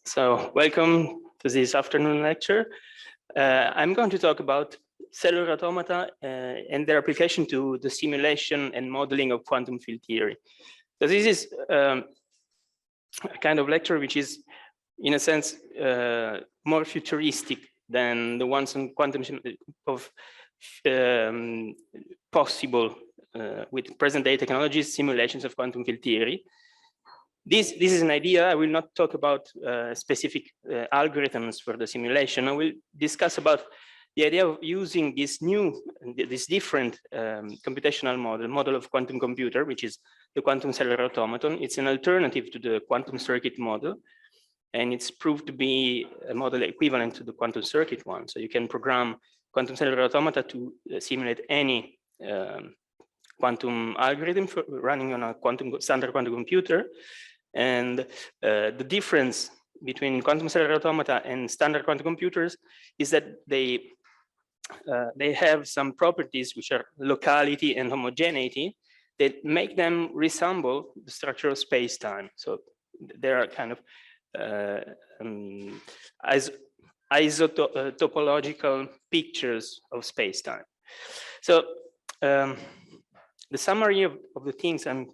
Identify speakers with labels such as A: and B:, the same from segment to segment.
A: So welcome to this afternoon lecture. I'm going to talk about cellular automata and their application to the simulation and modeling of quantum field theory. So this is a kind of lecture which is, in a sense, more futuristic than the ones on quantum of possible with present-day technologies simulations of quantum field theory. This is an idea. I will not talk about specific algorithms for the simulation. I will discuss about the idea of using this different computational model of quantum computer, which is the quantum cellular automaton. It's an alternative to the quantum circuit model, and it's proved to be a model equivalent to the quantum circuit one. So you can program quantum cellular automata to simulate any quantum algorithm for running on a standard quantum computer. And the difference between quantum cellular automata and standard quantum computers is that they have some properties which are locality and homogeneity that make them resemble the structure of space-time. So there are kind of isotopological pictures of space-time. So the summary of the things I'm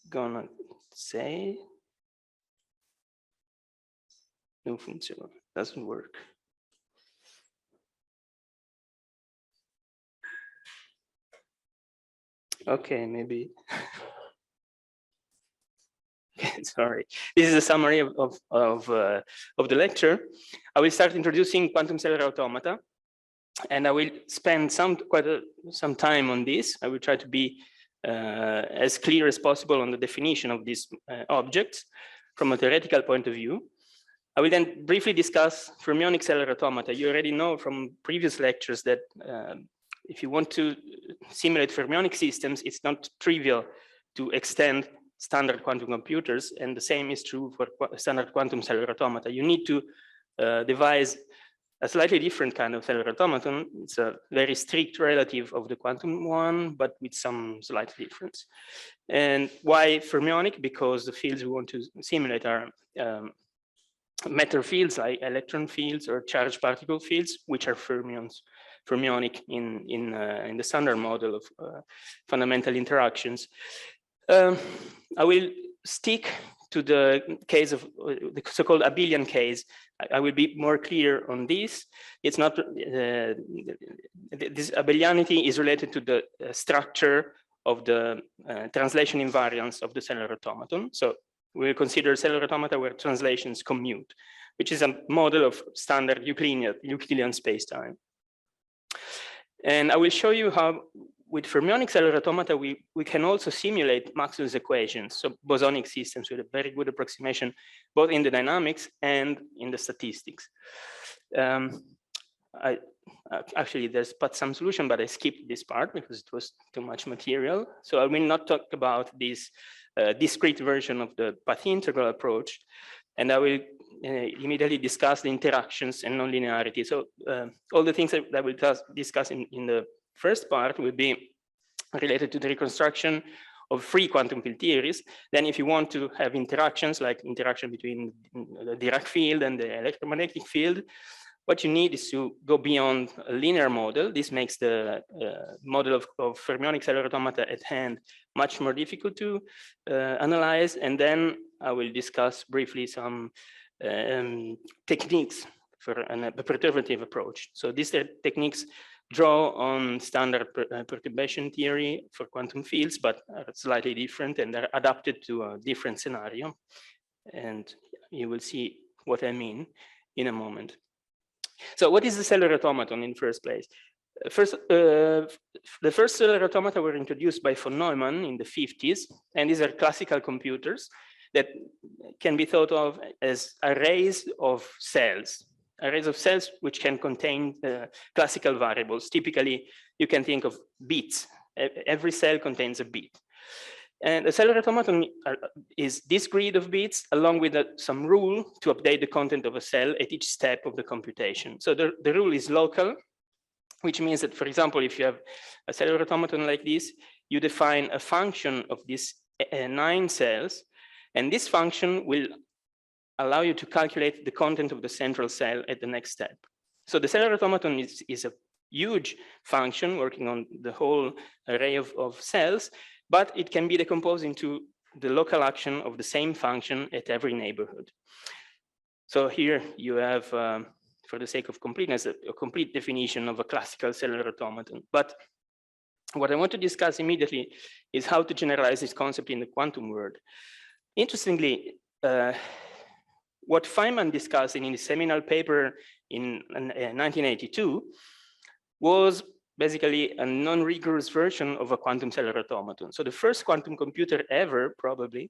A: gonna say, no function, doesn't work. Okay, maybe. Sorry. This is a summary of the lecture. I will start introducing quantum cellular automata, and I will spend some time on this. I will try to be as clear as possible on the definition of these objects from a theoretical point of view. I will then briefly discuss fermionic cellular automata. You already know from previous lectures that if you want to simulate fermionic systems, it's not trivial to extend standard quantum computers, and the same is true for standard quantum cellular automata. You need to devise a slightly different kind of cellular automaton. It's a very strict relative of the quantum one, but with some slight difference. And why fermionic? Because the fields we want to simulate are matter fields like electron fields or charged particle fields, which are fermionic in the standard model of fundamental interactions. I will stick to the case of the so-called abelian case. I will be more clear on this. It's not, this abelianity is related to the structure of the translation invariance of the cellular automaton. So we'll consider cellular automata where translations commute, which is a model of standard Euclidean space-time. And I will show you how with fermionic cellular automata, we can also simulate Maxwell's equations, so bosonic systems with a very good approximation, both in the dynamics and in the statistics. Actually, there's some solution, but I skipped this part because it was too much material. So I will not talk about this discrete version of the path integral approach, and I will immediately discuss the interactions and nonlinearity. So all the things that I will discuss in the first part will be related to the reconstruction of free quantum field theories. Then if you want to have interactions, like interaction between the Dirac field and the electromagnetic field, what you need is to go beyond a linear model. This makes the model of fermionic cellular automata at hand much more difficult to analyze. And then I will discuss briefly some techniques for a perturbative approach. So these techniques draw on standard perturbation theory for quantum fields, but are slightly different and are adapted to a different scenario. And you will see what I mean in a moment. So what is the cellular automaton in the first place? The first cellular automata were introduced by von Neumann in the 50s, and these are classical computers that can be thought of as arrays of cells which can contain classical variables. Typically, you can think of bits. Every cell contains a bit. And a cellular automaton is this grid of bits along with some rule to update the content of a cell at each step of the computation. So the rule is local, which means that, for example, if you have a cellular automaton like this, you define a function of these 9 cells, and this function will allow you to calculate the content of the central cell at the next step. So the cellular automaton is a huge function working on the whole array of cells, but it can be decomposed into the local action of the same function at every neighborhood. So here you have, for the sake of completeness, a complete definition of a classical cellular automaton. But what I want to discuss immediately is how to generalize this concept in the quantum world. Interestingly, what Feynman discussed in his seminal paper in 1982 was basically a non-rigorous version of a quantum cellular automaton. So the first quantum computer ever, probably,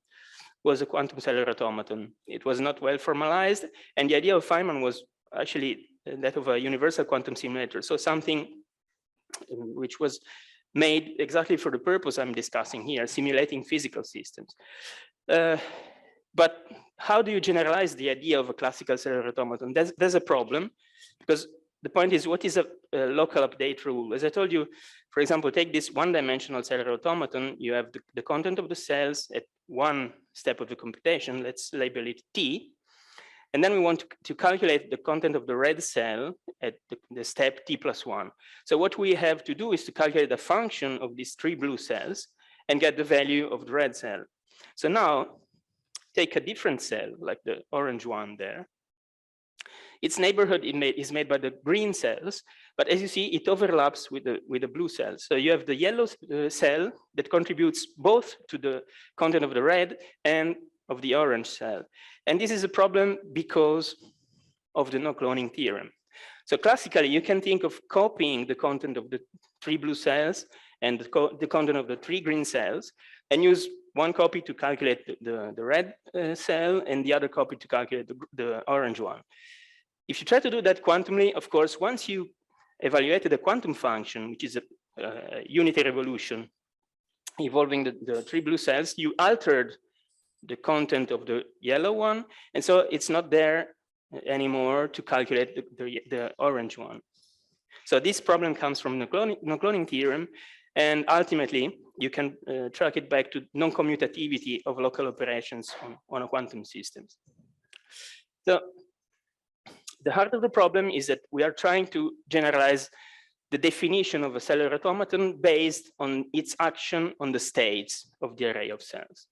A: was a quantum cellular automaton. It was not well formalized, and the idea of Feynman was actually that of a universal quantum simulator. So something which was made exactly for the purpose I'm discussing here, simulating physical systems. But how do you generalize the idea of a classical cellular automaton? There's a problem, because the point is, what is a local update rule? As I told you, for example, take this one-dimensional cellular automaton. You have the content of the cells at one step of the computation. Let's label it T. And then we want to calculate the content of the red cell at the step T+1. So what we have to do is to calculate the function of these three blue cells and get the value of the red cell. So now, take a different cell, like the orange one there. Its neighborhood is made by the green cells, but as you see, it overlaps with the blue cells. So you have the yellow cell that contributes both to the content of the red and of the orange cell. And this is a problem because of the no-cloning theorem. So classically, you can think of copying the content of the three blue cells and the content of the three green cells, and use one copy to calculate the red cell and the other copy to calculate the orange one. If you try to do that quantumly, of course, once you evaluated the quantum function, which is a unitary evolution involving the three blue cells, you altered the content of the yellow one, and so it's not there anymore to calculate the orange one. So this problem comes from the no-cloning theorem, and ultimately you can track it back to non-commutativity of local operations on a quantum systems. So the heart of the problem is that we are trying to generalize the definition of a cellular automaton based on its action on the states of the array of cells.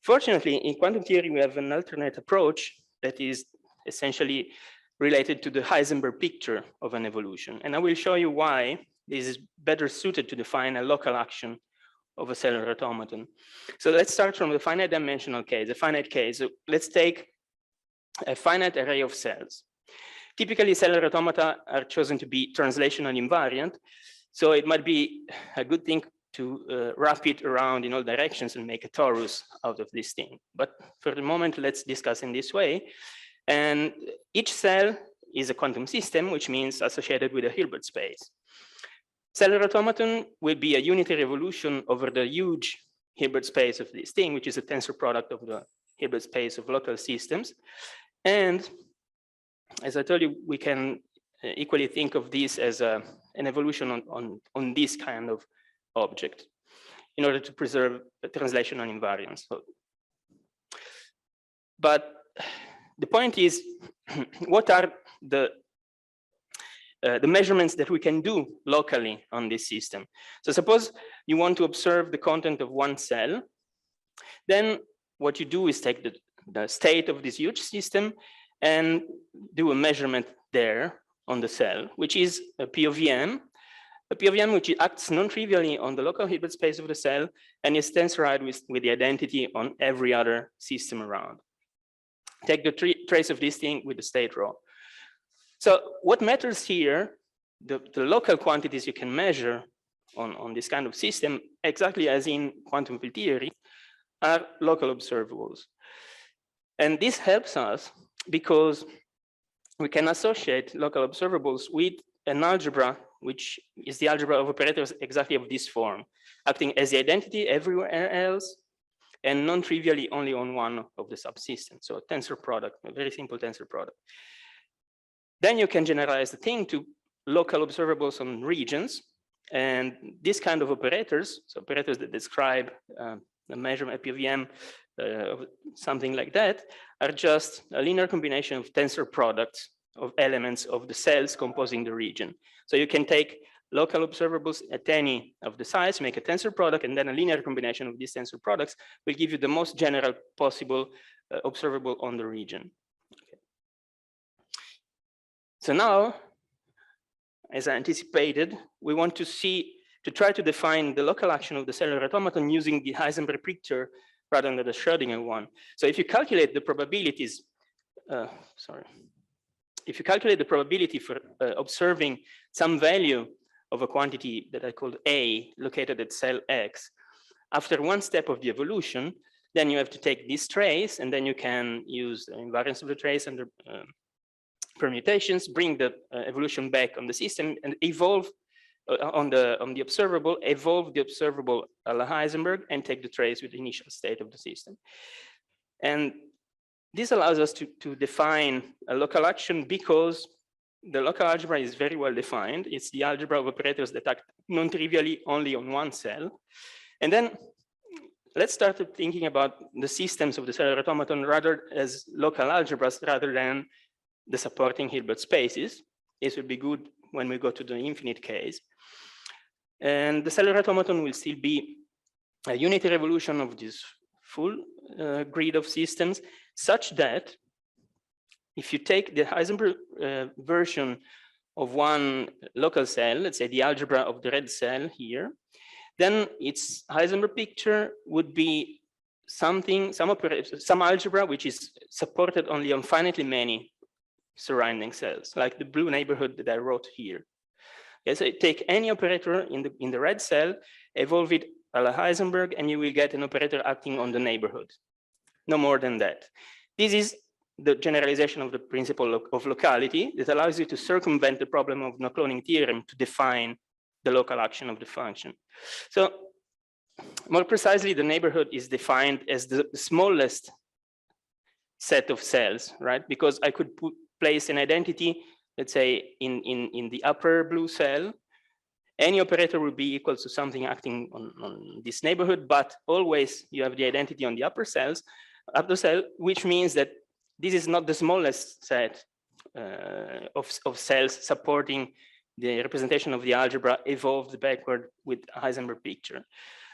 A: Fortunately, in quantum theory, we have an alternate approach that is essentially related to the Heisenberg picture of an evolution. And I will show you why this is better suited to define a local action of a cellular automaton. So let's start from the finite dimensional case, a finite case. So let's take a finite array of cells. Typically, cellular automata are chosen to be translational invariant. So it might be a good thing to wrap it around in all directions and make a torus out of this thing. But for the moment, let's discuss in this way. And each cell is a quantum system, which means associated with a Hilbert space. Cellular automaton will be a unitary evolution over the huge Hilbert space of this thing, which is a tensor product of the Hilbert space of local systems. And as I told you, we can equally think of this as an evolution on this kind of object in order to preserve the translational invariance. But the point is, what are the measurements that we can do locally on this system? So suppose you want to observe the content of one cell, then what you do is take the state of this huge system and do a measurement there on the cell, which is a P of M, which acts non-trivially on the local Hilbert space of the cell and is tensorized with the identity on every other system around. Take the trace of this thing with the state rho. So what matters here, the local quantities you can measure on this kind of system, exactly as in quantum field theory, are local observables. And this helps us because we can associate local observables with an algebra, which is the algebra of operators exactly of this form, acting as the identity everywhere else and non-trivially only on one of the subsystems. So a tensor product, a very simple tensor product. Then you can generalize the thing to local observables on regions. And this kind of operators, so operators that describe the measurement P of M something like that are just a linear combination of tensor products of elements of the cells composing the region. So you can take local observables at any of the sites, make a tensor product, and then a linear combination of these tensor products will give you the most general possible observable on the region. Okay. So now, as I anticipated, we want to try to define the local action of the cellular automaton using the Heisenberg picture rather than the Schrödinger one. So if you calculate the probabilities, if you calculate the probability for observing some value of a quantity that I called A located at cell X, after one step of the evolution, then you have to take this trace, and then you can use the invariance of the trace and the permutations, bring the evolution back on the system, and evolve on the observable, evolve the observable a la Heisenberg, and take the trace with the initial state of the system. And this allows us to define a local action because the local algebra is very well defined. It's the algebra of operators that act non-trivially only on one cell. And then let's start thinking about the systems of the cellular automaton rather as local algebras rather than the supporting Hilbert spaces. This will be good when we go to the infinite case. And the cellular automaton will still be a unitary evolution of this full grid of systems, such that if you take the Heisenberg version of one local cell, let's say the algebra of the red cell here, then its Heisenberg picture would be some algebra which is supported only on finitely many surrounding cells, like the blue neighborhood that I wrote here. Okay, so take any operator in the red cell, evolve it a la Heisenberg, and you will get an operator acting on the neighborhood. No more than that. This is the generalization of the principle of locality that allows you to circumvent the problem of no cloning theorem to define the local action of the function. So more precisely, the neighborhood is defined as the smallest set of cells, right? Because I could place an identity, let's say in the upper blue cell. Any operator will be equal to something acting on this neighborhood, but always you have the identity on the upper cell, which means that this is not the smallest set of cells supporting the representation of the algebra evolved backward with a Heisenberg picture.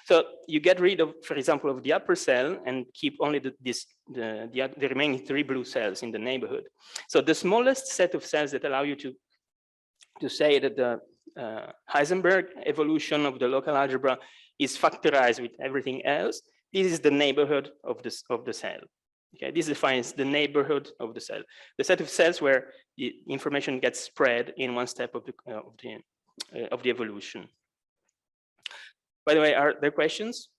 A: So you get rid of, for example, of the upper cell and keep only the remaining 3 blue cells in the neighborhood. So the smallest set of cells that allow you to say that the Heisenberg evolution of the local algebra is factorized with everything else. This is the neighborhood of the cell. Okay, this defines the neighborhood of the cell, the set of cells where the information gets spread in one step of the evolution. By the way, are there questions?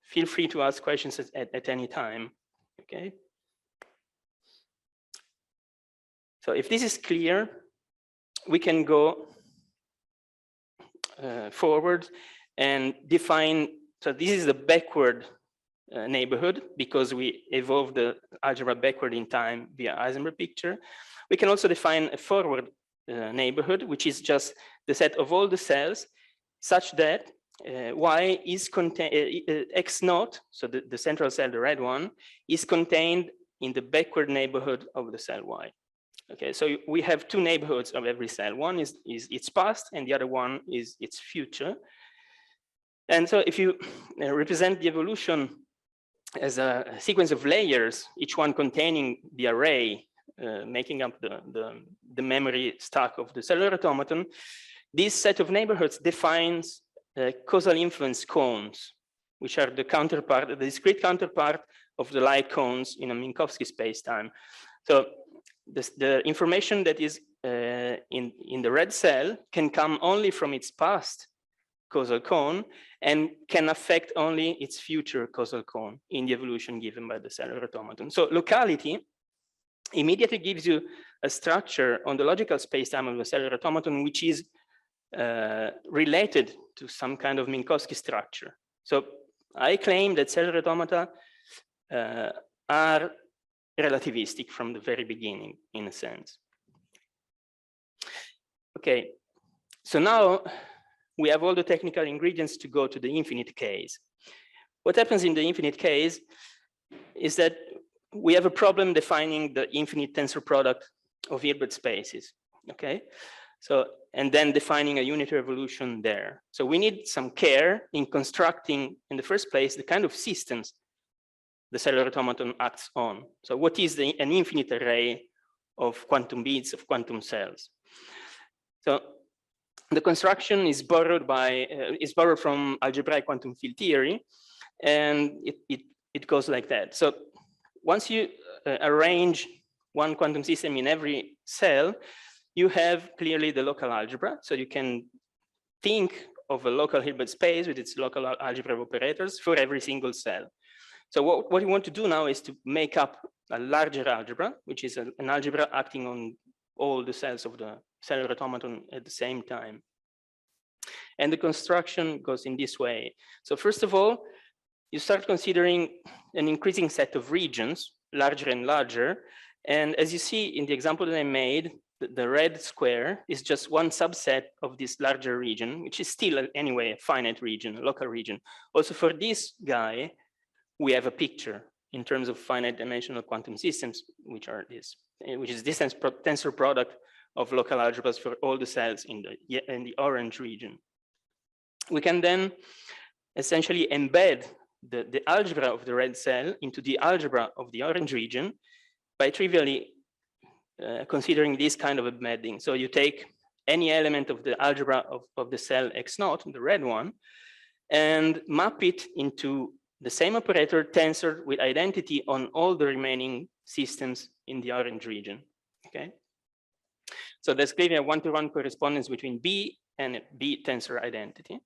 A: Feel free to ask questions at any time. Okay. So if this is clear, we can go forward and define. So this is the backward neighborhood because we evolved the algebra backward in time via Heisenberg picture. We can also define a forward neighborhood, which is just the set of all the cells such that Y is contained, X naught, so the central cell, the red one, is contained in the backward neighborhood of the cell Y. Okay, so we have 2 neighborhoods of every cell. One is its past and the other one is its future. And so if you represent the evolution as a sequence of layers, each one containing the array, making up the memory stack of the cellular automaton, this set of neighborhoods defines causal influence cones, which are the counterpart, the discrete counterpart of the light cones in a Minkowski spacetime. So the information that is in the red cell can come only from its past causal cone and can affect only its future causal cone in the evolution given by the cellular automaton. So locality immediately gives you a structure on the logical spacetime of the cellular automaton, which is related to some kind of Minkowski structure. So I claim that cellular automata are relativistic from the very beginning, in a sense. Okay, so now we have all the technical ingredients to go to the infinite case. What happens in the infinite case is that we have a problem defining the infinite tensor product of Hilbert spaces, okay? So, and then defining a unitary evolution there. So we need some care in constructing, in the first place, the kind of systems the cellular automaton acts on. So what is an infinite array of quantum bits of quantum cells? So the construction is borrowed from algebraic quantum field theory, and it goes like that. So once you arrange one quantum system in every cell, you have clearly the local algebra. So you can think of a local Hilbert space with its local algebra of operators for every single cell. So what you want to do now is to make up a larger algebra, which is an algebra acting on all the cells of the cellular automaton at the same time. And the construction goes in this way. So first of all, you start considering an increasing set of regions, larger and larger. And as you see in the example that I made, the red square is just one subset of this larger region, which is still anyway a finite region, a local region. Also for this guy, we have a picture in terms of finite dimensional quantum systems, which is this tensor product of local algebras for all the cells in the orange region. We can then essentially embed the algebra of the red cell into the algebra of the orange region by trivially considering this kind of embedding. So you take any element of the algebra of the cell x0, the red one, and map it into the same operator tensored with identity on all the remaining systems in the orange region, okay? So there's clearly a one-to-one correspondence between B and B tensor identity.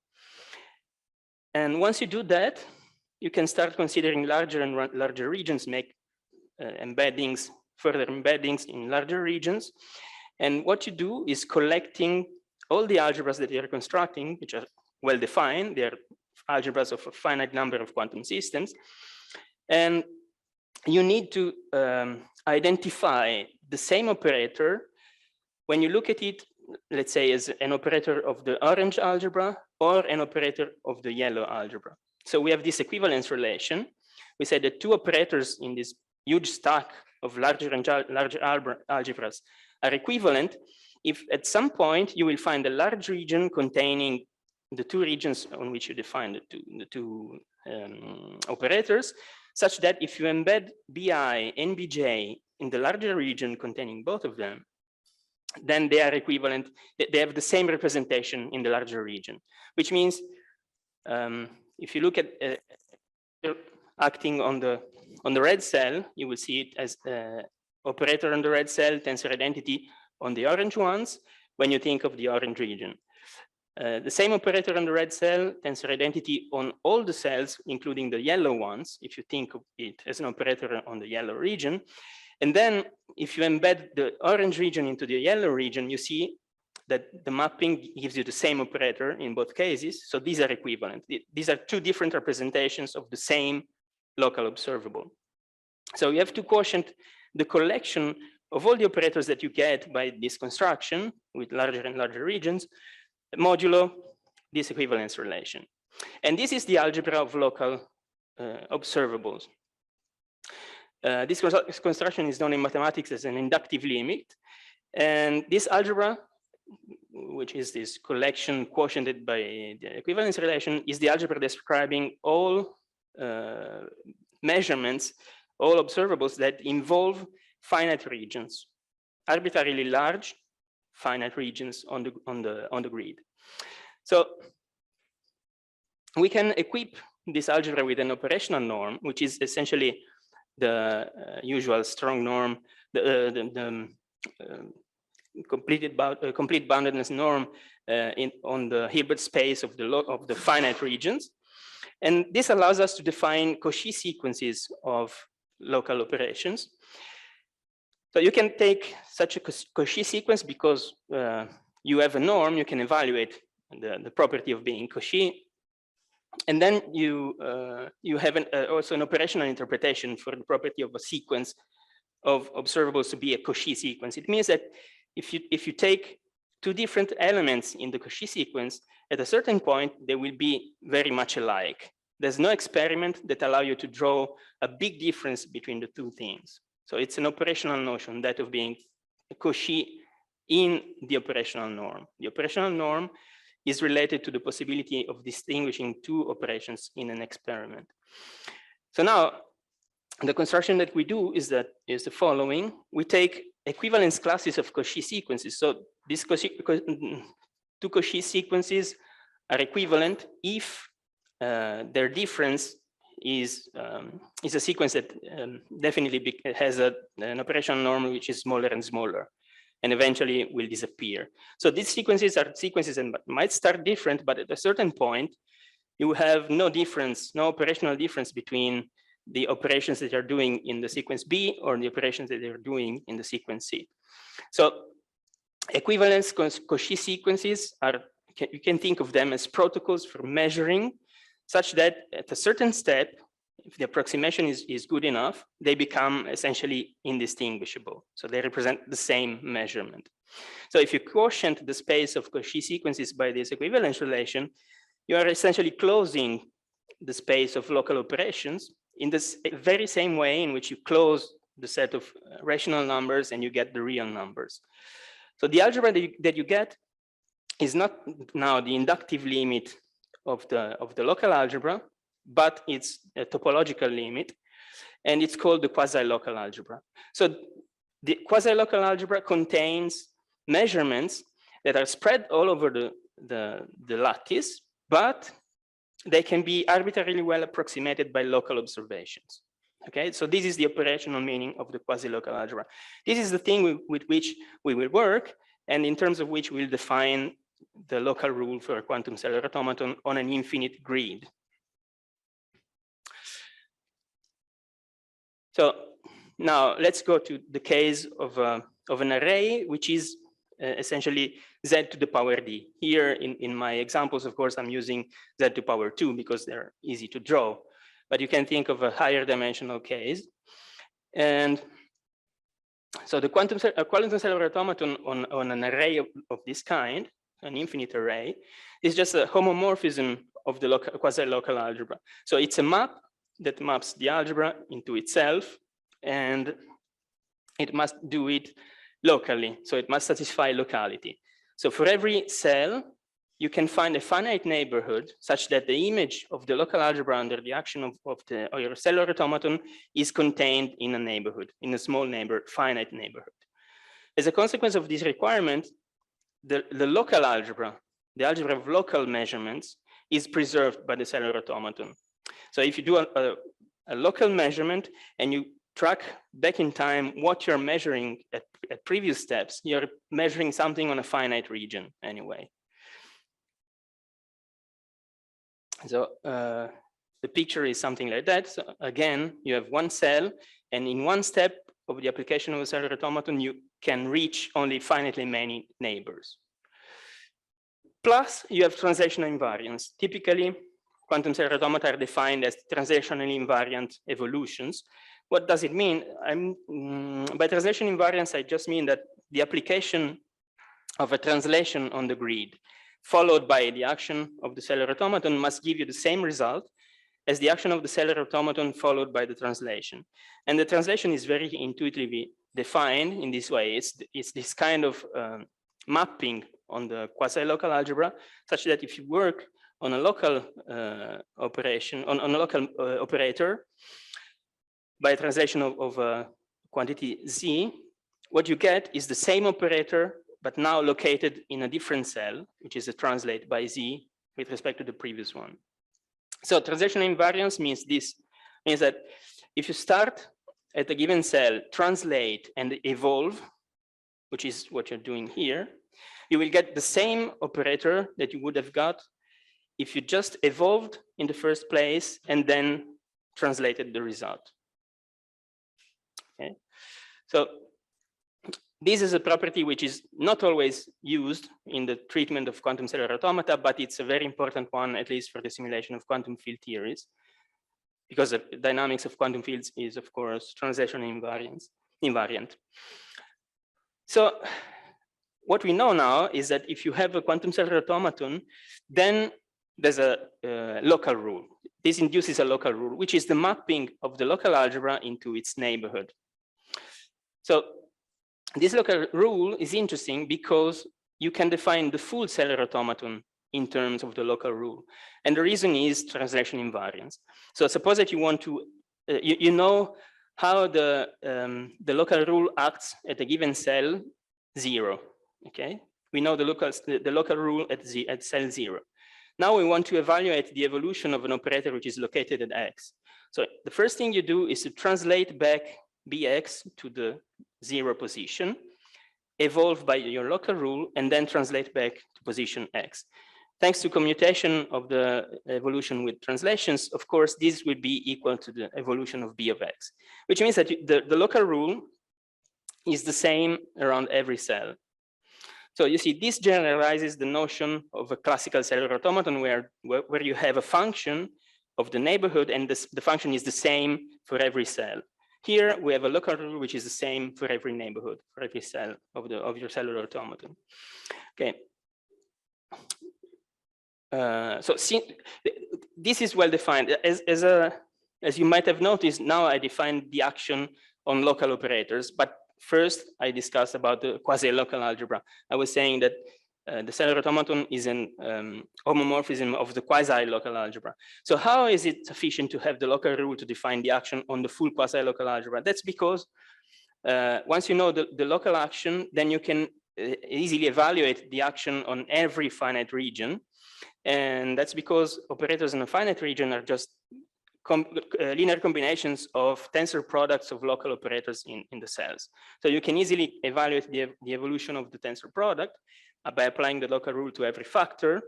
A: And once you do that, you can start considering larger and larger regions, make embeddings, further embeddings in larger regions. And what you do is collecting all the algebras that you're constructing, which are well-defined. They're algebras of a finite number of quantum systems. And you need to identify the same operator when you look at it, let's say, as an operator of the orange algebra or an operator of the yellow algebra. So we have this equivalence relation. We said that two operators in this huge stack of larger and larger algebras are equivalent if at some point you will find a large region containing the two regions on which you define the two operators, such that if you embed Bi and Bj in the larger region containing both of them, then they are equivalent. They have the same representation in the larger region, which means if you look at acting on the red cell, you will see it as operator on the red cell, tensor identity on the orange ones when you think of the orange region. The same operator on the red cell, tensor identity on all the cells, including the yellow ones, if you think of it as an operator on the yellow region. And then if you embed the orange region into the yellow region, you see that the mapping gives you the same operator in both cases. So these are equivalent. These are two different representations of the same local observable. So you have to quotient the collection of all the operators that you get by this construction with larger and larger regions, modulo this equivalence relation. And this is the algebra of local observables. This construction is known in mathematics as an inductive limit. And this algebra, which is this collection quotiented by the equivalence relation, is the algebra describing all measurements, all observables that involve finite regions, arbitrarily large finite regions on the grid. So we can equip this algebra with an operational norm, which is essentially the usual strong norm, the complete boundedness norm on the Hilbert space of the finite regions. And this allows us to define Cauchy sequences of local operations. So you can take such a Cauchy sequence because you have a norm, you can evaluate the property of being Cauchy. And then you have also an operational interpretation for the property of a sequence of observables to be a Cauchy sequence. It means that if you take two different elements in the Cauchy sequence, at a certain point, they will be very much alike. there's no experiment that allows you to draw a big difference between the two things. So it's an operational notion, that of being Cauchy in the operational norm. The operational norm is related to the possibility of distinguishing two operations in an experiment. So now, the construction that we do is the following. We take equivalence classes of Cauchy sequences. So these two Cauchy sequences are equivalent if their difference is a sequence that definitely has an operational norm which is smaller and smaller, and eventually will disappear. So these sequences are sequences that might start different, but at a certain point, you have no difference, no operational difference between the operations that you're doing in the sequence B or the operations that you're doing in the sequence C. So equivalence Cauchy sequences are, you can think of them as protocols for measuring, such that at a certain step, if the approximation is good enough, they become essentially indistinguishable. So they represent the same measurement. So if you quotient the space of Cauchy sequences by this equivalence relation, you are essentially closing the space of local operations in this very same way in which you close the set of rational numbers and you get the real numbers. So the algebra that you get is not now the inductive limit of the local algebra, but it's a topological limit, and it's called the quasi-local algebra. So the quasi-local algebra contains measurements that are spread all over the lattice, but they can be arbitrarily well approximated by local observations. Okay, so this is the operational meaning of the quasi-local algebra. This is the thing with which we will work, and in terms of which we'll define the local rule for a quantum cellular automaton on an infinite grid. So now let's go to the case of an array, which is essentially z to the power d. Here in my examples, of course, I'm using z to the power 2 because they're easy to draw, but you can think of a higher dimensional case. And so the quantum cellular automaton on an array of this kind, an infinite array, is just a homomorphism of the quasi-local algebra. So it's a map that maps the algebra into itself, and it must do it locally. So it must satisfy locality. So for every cell, you can find a finite neighborhood such that the image of the local algebra under the action of your cellular automaton is contained in a neighborhood, in a small finite neighborhood. As a consequence of this requirement, the local algebra, the algebra of local measurements, is preserved by the cellular automaton. So if you do a local measurement and you track back in time what you're measuring at previous steps, you're measuring something on a finite region anyway. So the picture is something like that. So again, you have one cell, and in one step of the application of a cellular automaton, you can reach only finitely many neighbors. Plus, you have translational invariance. Typically, quantum cellular automata are defined as translationally invariant evolutions. What does it mean? By translation invariance, I just mean that the application of a translation on the grid followed by the action of the cellular automaton must give you the same result as the action of the cellular automaton followed by the translation. And the translation is very intuitively defined in this way. It's this kind of mapping on the quasi-local algebra, such that if you work on a local operation, on a local operator, by a translation of a quantity z, what you get is the same operator, but now located in a different cell, which is a translate by z with respect to the previous one. So translational invariance means that if you start at a given cell, translate and evolve, which is what you're doing here, you will get the same operator that you would have got if you just evolved in the first place and then translated the result. Okay, so this is a property which is not always used in the treatment of quantum cellular automata, but it's a very important one, at least for the simulation of quantum field theories, because the dynamics of quantum fields is, of course, translational invariant. So what we know now is that if you have a quantum cellular automaton, then there's a local rule. this induces a local rule, which is the mapping of the local algebra into its neighborhood. So this local rule is interesting because you can define the full cellular automaton in terms of the local rule. And the reason is translation invariance. So suppose that you want to, you know how the local rule acts at a given cell 0, okay? We know the local rule at cell 0. Now we want to evaluate the evolution of an operator which is located at X. So the first thing you do is to translate back Bx to the 0 position, evolve by your local rule, and then translate back to position X. Thanks to commutation of the evolution with translations, of course, this will be equal to the evolution of B of X, which means that the local rule is the same around every cell. So you see, this generalizes the notion of a classical cellular automaton where you have a function of the neighborhood and the function is the same for every cell. Here we have a local rule which is the same for every neighborhood, for every cell of your cellular automaton. Okay. So this is well defined. As you might have noticed, now I defined the action on local operators, but first I discussed about the quasi-local algebra. I was saying that the cellular automaton is an homomorphism of the quasi-local algebra. So how is it sufficient to have the local rule to define the action on the full quasi-local algebra? That's because once you know the local action, then you can easily evaluate the action on every finite region. And that's because operators in a finite region are just linear combinations of tensor products of local operators in the cells. So you can easily evaluate the evolution of the tensor product by applying the local rule to every factor,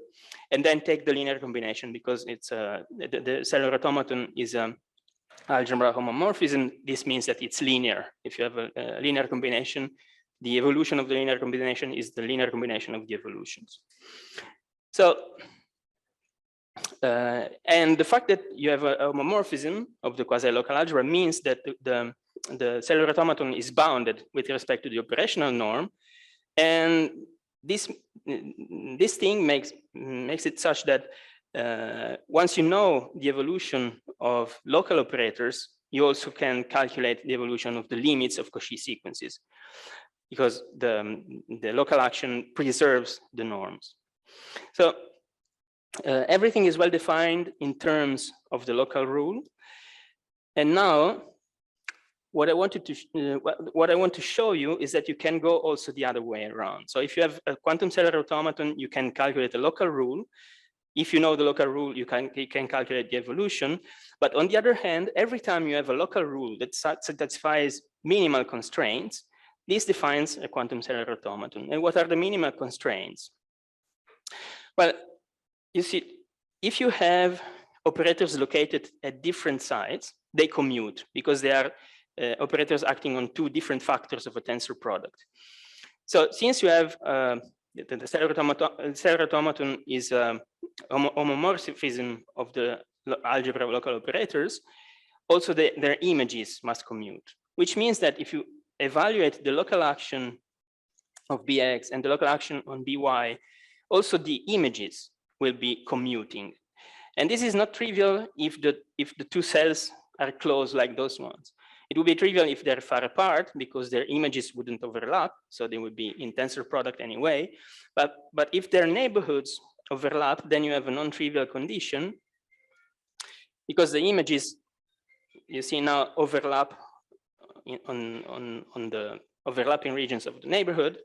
A: and then take the linear combination because it's the cellular automaton is algebra homomorphism. This means that it's linear. If you have a linear combination, the evolution of the linear combination is the linear combination of the evolutions. So and the fact that you have a homomorphism of the quasi-local algebra means that the cellular automaton is bounded with respect to the operational norm, and this thing makes it such that once you know the evolution of local operators, you also can calculate the evolution of the limits of Cauchy sequences, because the local action preserves the norms. So everything is well defined in terms of the local rule. And now what I want to show you is that you can go also the other way around. So if you have a quantum cellular automaton, you can calculate a local rule. If you know the local rule, you can calculate the evolution. But on the other hand, every time you have a local rule that satisfies minimal constraints, this defines a quantum cellular automaton. And what are the minimal constraints? Well, you see, if you have operators located at different sites, they commute because they are operators acting on two different factors of a tensor product. So since you have the cellular automaton is a homomorphism of the algebra of local operators, also their images must commute, which means that if you evaluate the local action of Bx and the local action on By, also the images will be commuting. And this is not trivial if the two cells are close like those ones. It would be trivial if they're far apart because their images wouldn't overlap, so they would be in tensor product anyway. But if their neighborhoods overlap, then you have a non-trivial condition because the images, you see now, overlap on the overlapping regions of the neighborhood.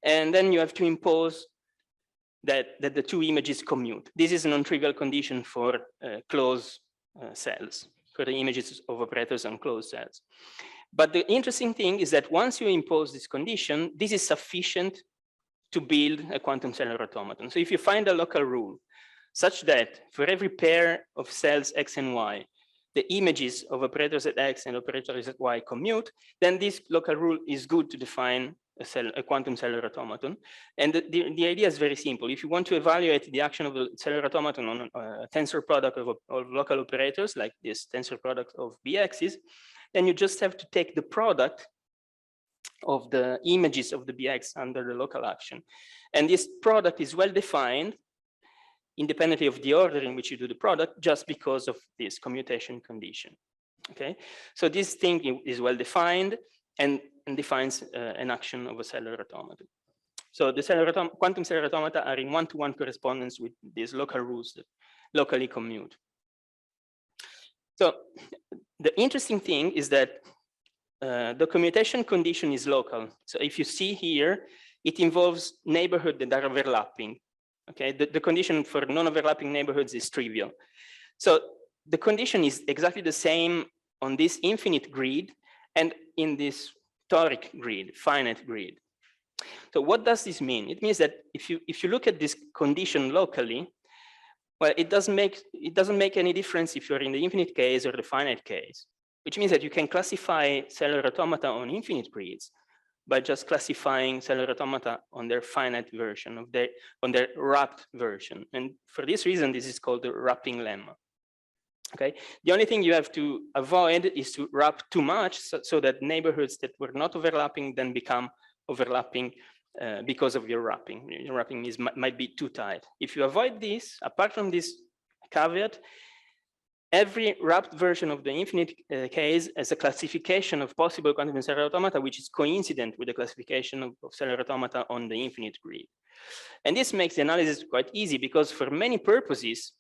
A: And then you have to impose that the two images commute. This is a non-trivial condition for closed cells, for the images of operators on closed cells. But the interesting thing is that once you impose this condition, this is sufficient to build a quantum cellular automaton. So if you find a local rule such that for every pair of cells X and Y, the images of operators at X and operators at Y commute, then this local rule is good to define a quantum cellular automaton. And the idea is very simple. If you want to evaluate the action of a cellular automaton on a tensor product of local operators, like this tensor product of Bx's, then you just have to take the product of the images of the Bx under the local action. And this product is well defined independently of the order in which you do the product, just because of this commutation condition. Okay, so this thing is well defined and defines an action of a cellular automaton. So the quantum cellular automata are in one-to-one correspondence with these local rules that locally commute. So the interesting thing is that the commutation condition is local. So if you see here, it involves neighborhoods that are overlapping. Okay, the condition for non-overlapping neighborhoods is trivial. So the condition is exactly the same on this infinite grid and in this toric grid, finite grid. So what does this mean? It means that if you look at this condition locally, well, it doesn't make any difference if you're in the infinite case or the finite case, which means that you can classify cellular automata on infinite grids by just classifying cellular automata on their finite version on their wrapped version. And for this reason, this is called the wrapping lemma. Okay, the only thing you have to avoid is to wrap too much so that neighborhoods that were not overlapping then become overlapping because of your wrapping. Your wrapping might be too tight. If you avoid this, apart from this caveat, every wrapped version of the infinite case has a classification of possible quantum cellular automata, which is coincident with the classification of cellular automata on the infinite grid. And this makes the analysis quite easy because for many purposes,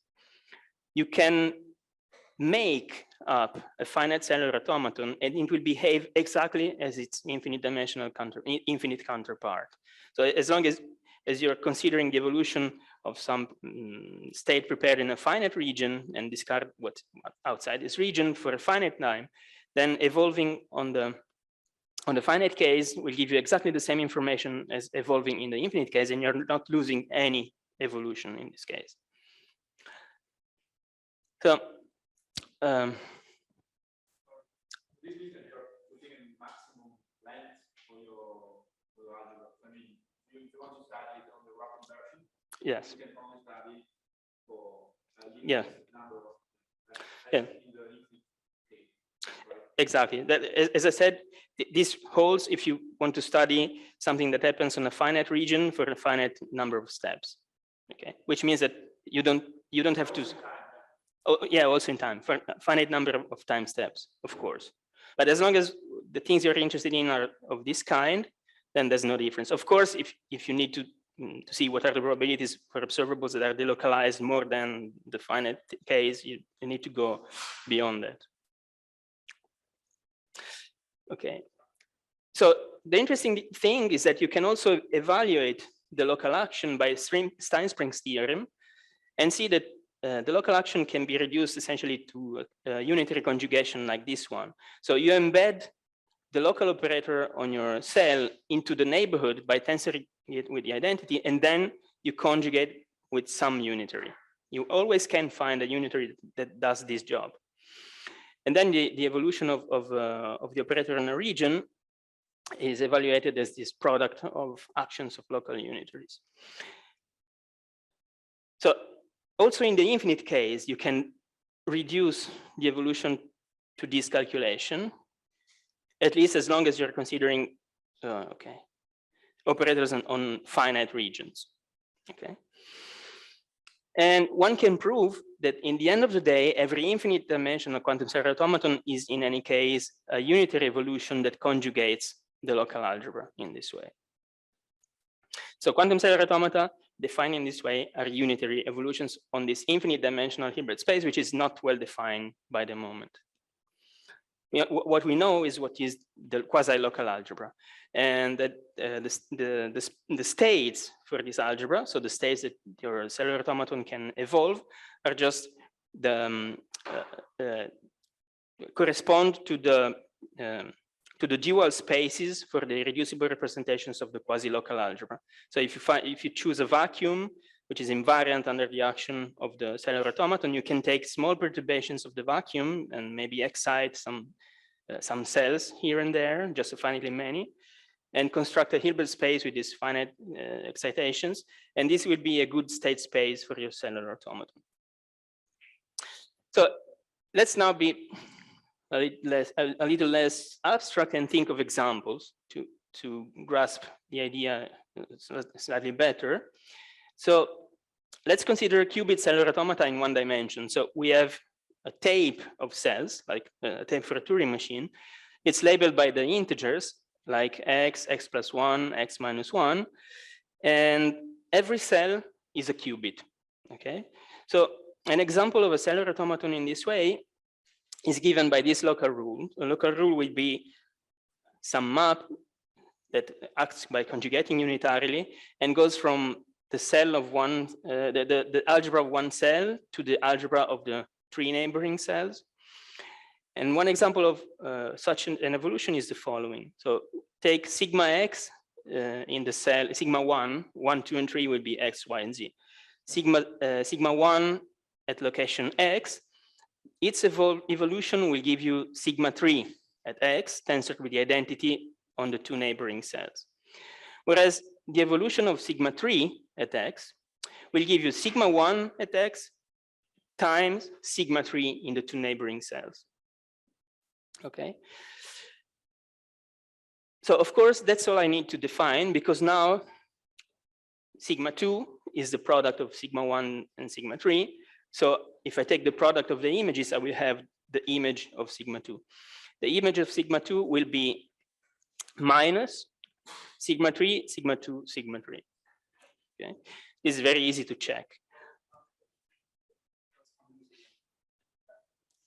A: you can make up a finite cellular automaton and it will behave exactly as its infinite dimensional infinite counterpart. So as long as you're considering the evolution of some state prepared in a finite region and discard what's outside this region for a finite time, then evolving on the finite case will give you exactly the same information as evolving in the infinite case, and you're not losing any evolution in this case. So
B: this means that you're putting a maximum length for your algebra. I mean, if you want to study it on the wrapping version,
A: yes,
B: you can only study for a limited number of
A: in
B: the infinite case, right?
A: Exactly. That, as I said, this holds if you want to study something that happens on a finite region for a finite number of steps. Okay, which means that you don't have to. Oh, yeah, also in time, for a finite number of time steps, of course. But as long as the things you're interested in are of this kind, then there's no difference. Of course, if you need to see what are the probabilities for observables that are delocalized more than the finite case, you need to go beyond that. Okay. So the interesting thing is that you can also evaluate the local action by Stein-Spreng's theorem and see that the local action can be reduced essentially to a unitary conjugation like this one. So you embed the local operator on your cell into the neighborhood by tensoring it with the identity, and then you conjugate with some unitary. You always can find a unitary that does this job. And then the evolution of the operator in a region is evaluated as this product of actions of local unitaries. So also in the infinite case, you can reduce the evolution to this calculation, at least as long as you're considering operators on finite regions. Okay. And one can prove that in the end of the day, every infinite dimensional quantum cellular automaton is in any case a unitary evolution that conjugates the local algebra in this way. So quantum cellular automata defined in this way are unitary evolutions on this infinite dimensional Hilbert space, which is not well defined by the moment. What we know is what is the quasi-local algebra, and that the states for this algebra, so the states that your cellular automaton can evolve, are just the correspond to the dual spaces for the reducible representations of the quasi-local algebra. So if you choose a vacuum which is invariant under the action of the cellular automaton, you can take small perturbations of the vacuum and maybe excite some cells here and there, just finitely many, and construct a Hilbert space with these finite excitations. And this will be a good state space for your cellular automaton. So let's now be a little less abstract and think of examples to grasp the idea slightly better. So let's consider qubit cellular automata in one dimension. So we have a tape of cells, like a tape for a Turing machine. It's labeled by the integers, like x, x plus 1, x minus 1. And every cell is a qubit, okay? So an example of a cellular automaton in this way is given by this local rule. A local rule will be some map that acts by conjugating unitarily and goes from the cell of one, the algebra of one cell to the algebra of the 3 neighboring cells. And one example of such an evolution is the following. So take sigma x in the cell, sigma 1, 1, 2, and 3 will be x, y, and z. Sigma 1 at location x, its evolution will give you sigma 3 at x, tensored with the identity on the 2 neighboring cells. Whereas the evolution of sigma 3 at x will give you sigma 1 at x times sigma 3 in the 2 neighboring cells. Okay. So of course, that's all I need to define, because now sigma 2 is the product of sigma 1 and sigma 3. So if I take the product of the images, I will have the image of sigma 2. The image of sigma 2 will be minus sigma 3, sigma 2, sigma 3. Okay. This is very easy to check.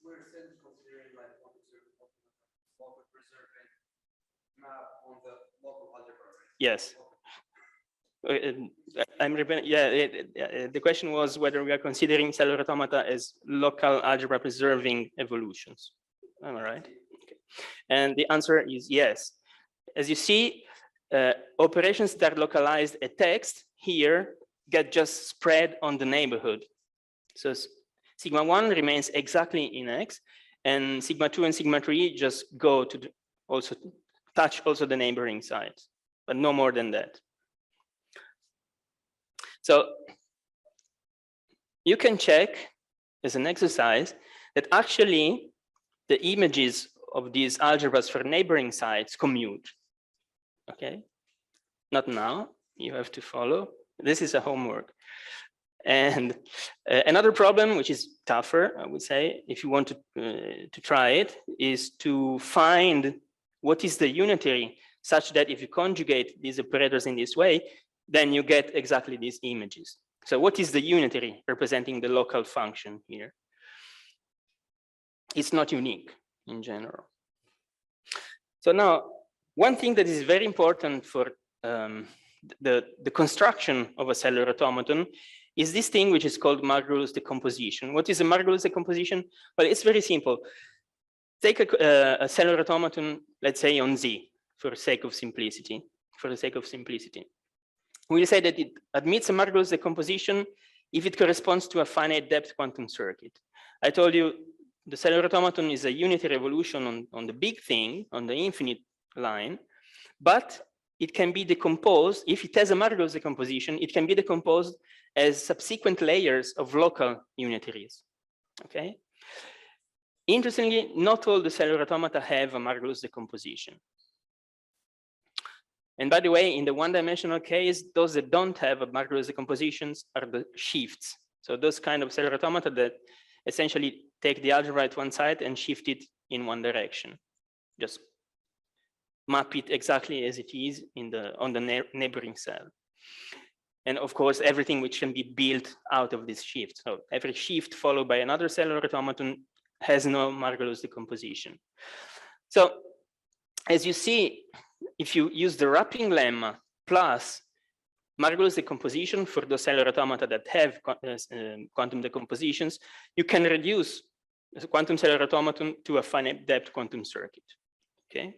C: We're still considering like local preserving map on the local algebra, right?
A: Yes. I'm repeating. Yeah, the question was whether we are considering cellular automata as local algebra preserving evolutions. Am I right? Okay. And the answer is yes. As you see, operations that are localized at text here get just spread on the neighborhood. So sigma 1 remains exactly in x, and sigma 2 and sigma 3 just go to also touch also the neighboring sides, but no more than that. So you can check as an exercise that actually the images of these algebras for neighboring sites commute. Okay, not now, you have to follow. This is a homework. And another problem, which is tougher, I would say, if you want to try it, is to find what is the unitary, such that if you conjugate these operators in this way, then you get exactly these images. So what is the unitary representing the local function here? It's not unique in general. So now, one thing that is very important for the construction of a cellular automaton is this thing which is called Margulis decomposition. What is a Margulis decomposition? Well, it's very simple. Take a cellular automaton, let's say on Z, for the sake of simplicity. We'll say that it admits a Margulis decomposition if it corresponds to a finite depth quantum circuit. I told you the cellular automaton is a unitary evolution on the big thing, on the infinite line, but it can be decomposed. If it has a Margulis decomposition, it can be decomposed as subsequent layers of local unitaries. Okay. Interestingly, not all the cellular automata have a Margulis decomposition. And by the way, in the one-dimensional case, those that don't have a Margulis decompositions are the shifts. So those kind of cellular automata that essentially take the algebra at one side and shift it in one direction. Just map it exactly as it is on the neighboring cell. And of course, everything which can be built out of this shift. So every shift followed by another cellular automaton has no Margulis decomposition. So as you see, if you use the wrapping lemma plus Margulis decomposition for the cellular automata that have quantum decompositions, you can reduce the quantum cellular automaton to a finite depth quantum circuit. Okay.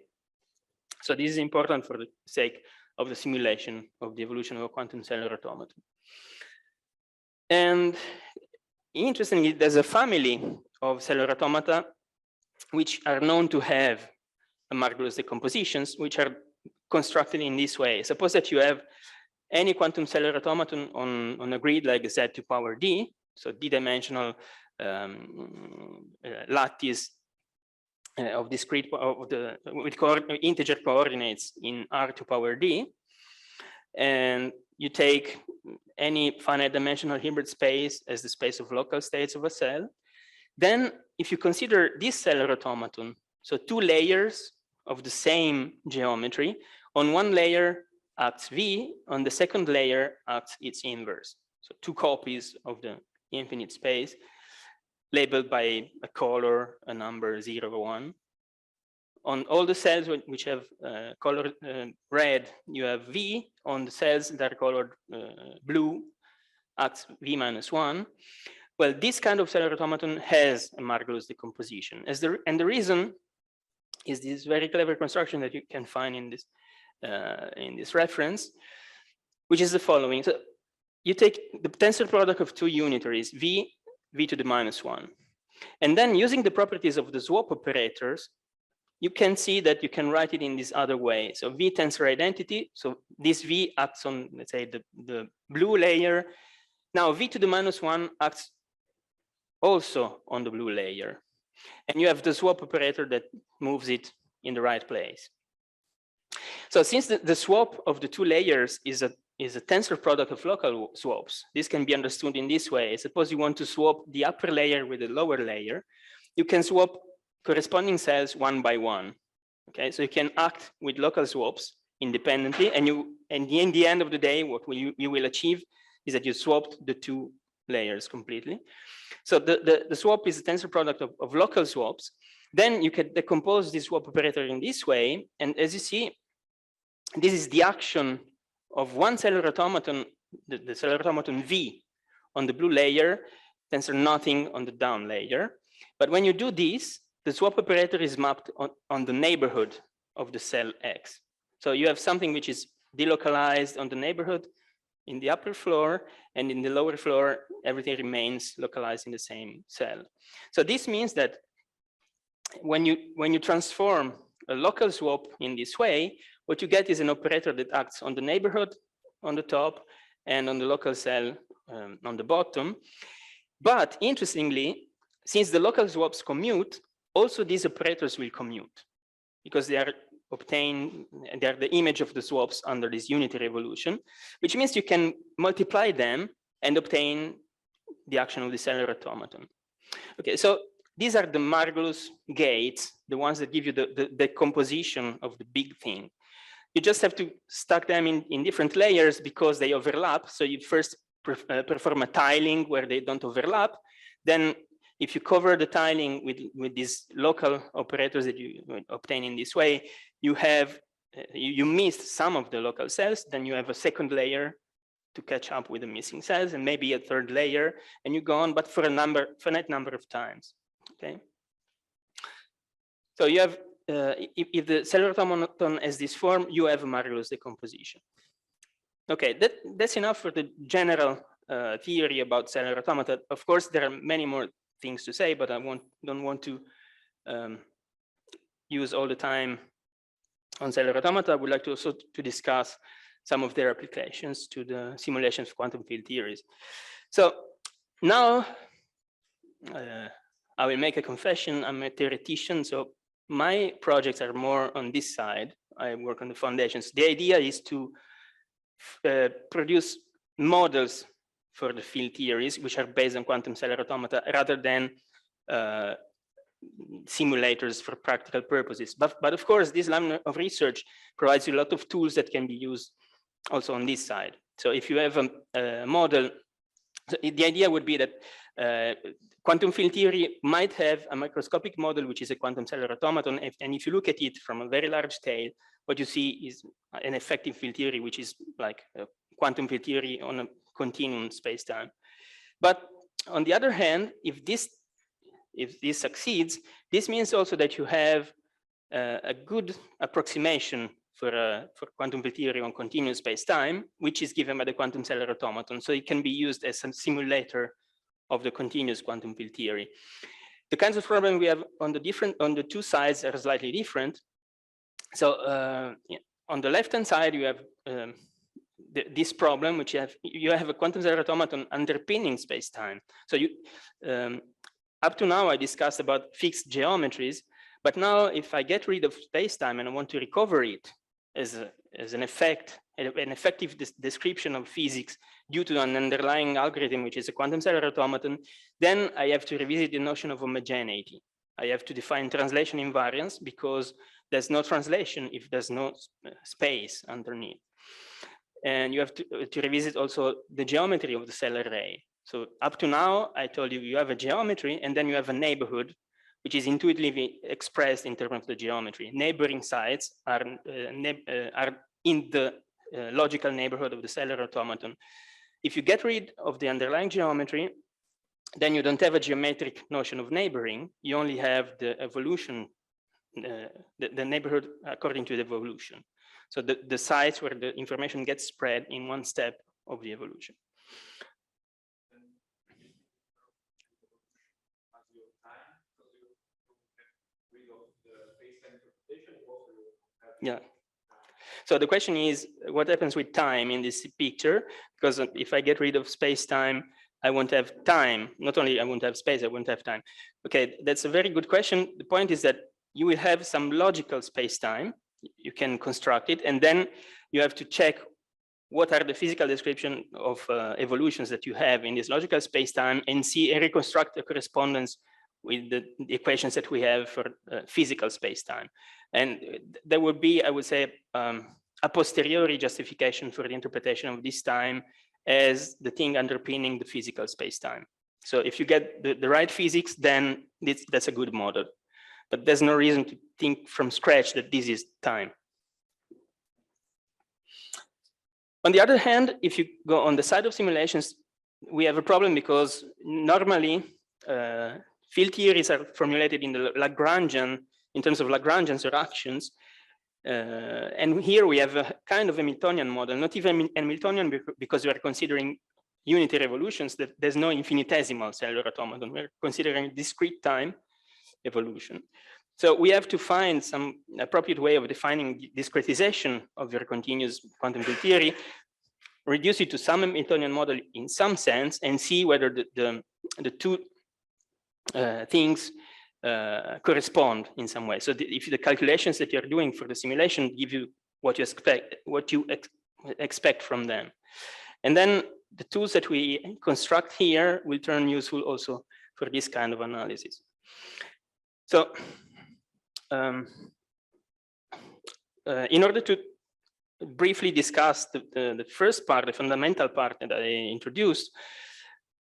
A: So this is important for the sake of the simulation of the evolution of a quantum cellular automaton. And interestingly, there's a family of cellular automata which are known to have Margulis decompositions, which are constructed in this way. Suppose that you have any quantum cellular automaton on a grid like Z to power D, so D-dimensional lattice of discrete with integer coordinates in R to power D, and you take any finite dimensional Hilbert space as the space of local states of a cell. Then if you consider this cellular automaton, so two layers of the same geometry, on one layer acts V, on the second layer acts its inverse. So two copies of the infinite space labeled by a color, a number 0, 1. On all the cells which have color red, you have V. On the cells that are colored blue, acts V minus 1. Well, this kind of cellular automaton has a marvelous decomposition. And the reason is this very clever construction that you can find in this reference, which is the following. So you take the tensor product of two unitaries, V to the minus 1. And then using the properties of the swap operators, you can see that you can write it in this other way. So V tensor identity, so this V acts on, let's say, the blue layer. Now V to the minus 1 acts also on the blue layer. And you have the swap operator that moves it in the right place. So since the swap of the two layers is a tensor product of local swaps, this can be understood in this way. Suppose you want to swap the upper layer with the lower layer, you can swap corresponding cells one by one. Okay, so you can act with local swaps independently, and in the end of the day, what you will achieve is that you swapped the two layers completely. So the swap is a tensor product of local swaps. Then you can decompose this swap operator in this way, and as you see, this is the action of one cellular automaton, the cellular automaton V on the blue layer, tensor nothing on the down layer. But when you do this, the swap operator is mapped on the neighborhood of the cell X. So you have something which is delocalized on the neighborhood in the upper floor, and in the lower floor, everything remains localized in the same cell. So this means that when you transform a local swap in this way, what you get is an operator that acts on the neighborhood on the top and on the local cell on the bottom. But interestingly, since the local swaps commute, also these operators will commute because they are the image of the swaps under this unitary evolution, which means you can multiply them and obtain the action of the cellular automaton. Okay, so these are the marvelous gates, the ones that give you the composition of the big thing. You just have to stack them in different layers because they overlap. So you first perform a tiling where they don't overlap. Then if you cover the tiling with these local operators that you obtain in this way, you have you missed some of the local cells. Then you have a second layer to catch up with the missing cells, and maybe a third layer, and you go on, but for a finite number of times. Okay. So you have if the cellular automaton has this form, you have a marvelous decomposition. Okay, that's enough for the general theory about cellular automata. Of course, there are many more things to say, but I don't want to use all the time on cellular automata. I would like to also to discuss some of their applications to the simulation of quantum field theories. So now I will make a confession. I'm a theoretician, so my projects are more on this side. I work on the foundations. The idea is to produce models for the field theories, which are based on quantum cellular automata, rather than simulators for practical purposes. But of course, this line of research provides you a lot of tools that can be used also on this side. So if you have a model, so the idea would be that quantum field theory might have a microscopic model, which is a quantum cellular automaton. And if you look at it from a very large scale, what you see is an effective field theory, which is like a quantum field theory on a continuum space-time. But on the other hand, if this succeeds, this means also that you have a good approximation for quantum field theory on continuous space-time, which is given by the quantum cellular automaton. So it can be used as a simulator of the continuous quantum field theory. The kinds of problems we have on the two sides are slightly different. So on the left-hand side, you have this problem, which you have a quantum cellular automaton underpinning space-time. So up to now, I discussed about fixed geometries, but now if I get rid of space-time and I want to recover it as an effect an effective description of physics due to an underlying algorithm, which is a quantum cellular automaton, then I have to revisit the notion of homogeneity. I have to define translation invariance because there's no translation if there's no space underneath. And you have to revisit also the geometry of the cell array. So up to now, I told you, you have a geometry and then you have a neighborhood, which is intuitively expressed in terms of the geometry. Neighboring sites are in the logical neighborhood of the cellular automaton. If you get rid of the underlying geometry, then you don't have a geometric notion of neighboring. You only have the evolution, the neighborhood according to the evolution. So the sites where the information gets spread in one step of the evolution. Yeah. So the question is, what happens with time in this picture? Because if I get rid of space-time, I won't have time. Not only I won't have space, I won't have time. Okay, that's a very good question. The point is that you will have some logical space-time. You can construct it, and then you have to check what are the physical description of evolutions that you have in this logical space-time and see and reconstruct a correspondence with the equations that we have for physical space-time. And there would be, I would say, a posteriori justification for the interpretation of this time as the thing underpinning the physical space-time. So if you get the right physics, then that's a good model. But there's no reason to think from scratch that this is time. On the other hand, if you go on the side of simulations, we have a problem because normally field theories are formulated in the Lagrangian, in terms of Lagrangian interactions. And here we have a kind of Hamiltonian model, not even Hamiltonian because we are considering unitary evolutions, that there's no infinitesimal cellular automaton. We're considering discrete time evolution. So we have to find some appropriate way of defining discretization of your continuous quantum field theory, reduce it to some Hamiltonian model in some sense, and see whether the two things correspond in some way. So if the calculations that you're doing for the simulation give you what you expect from them. And then the tools that we construct here will turn useful also for this kind of analysis. So in order to briefly discuss the first part, the fundamental part that I introduced,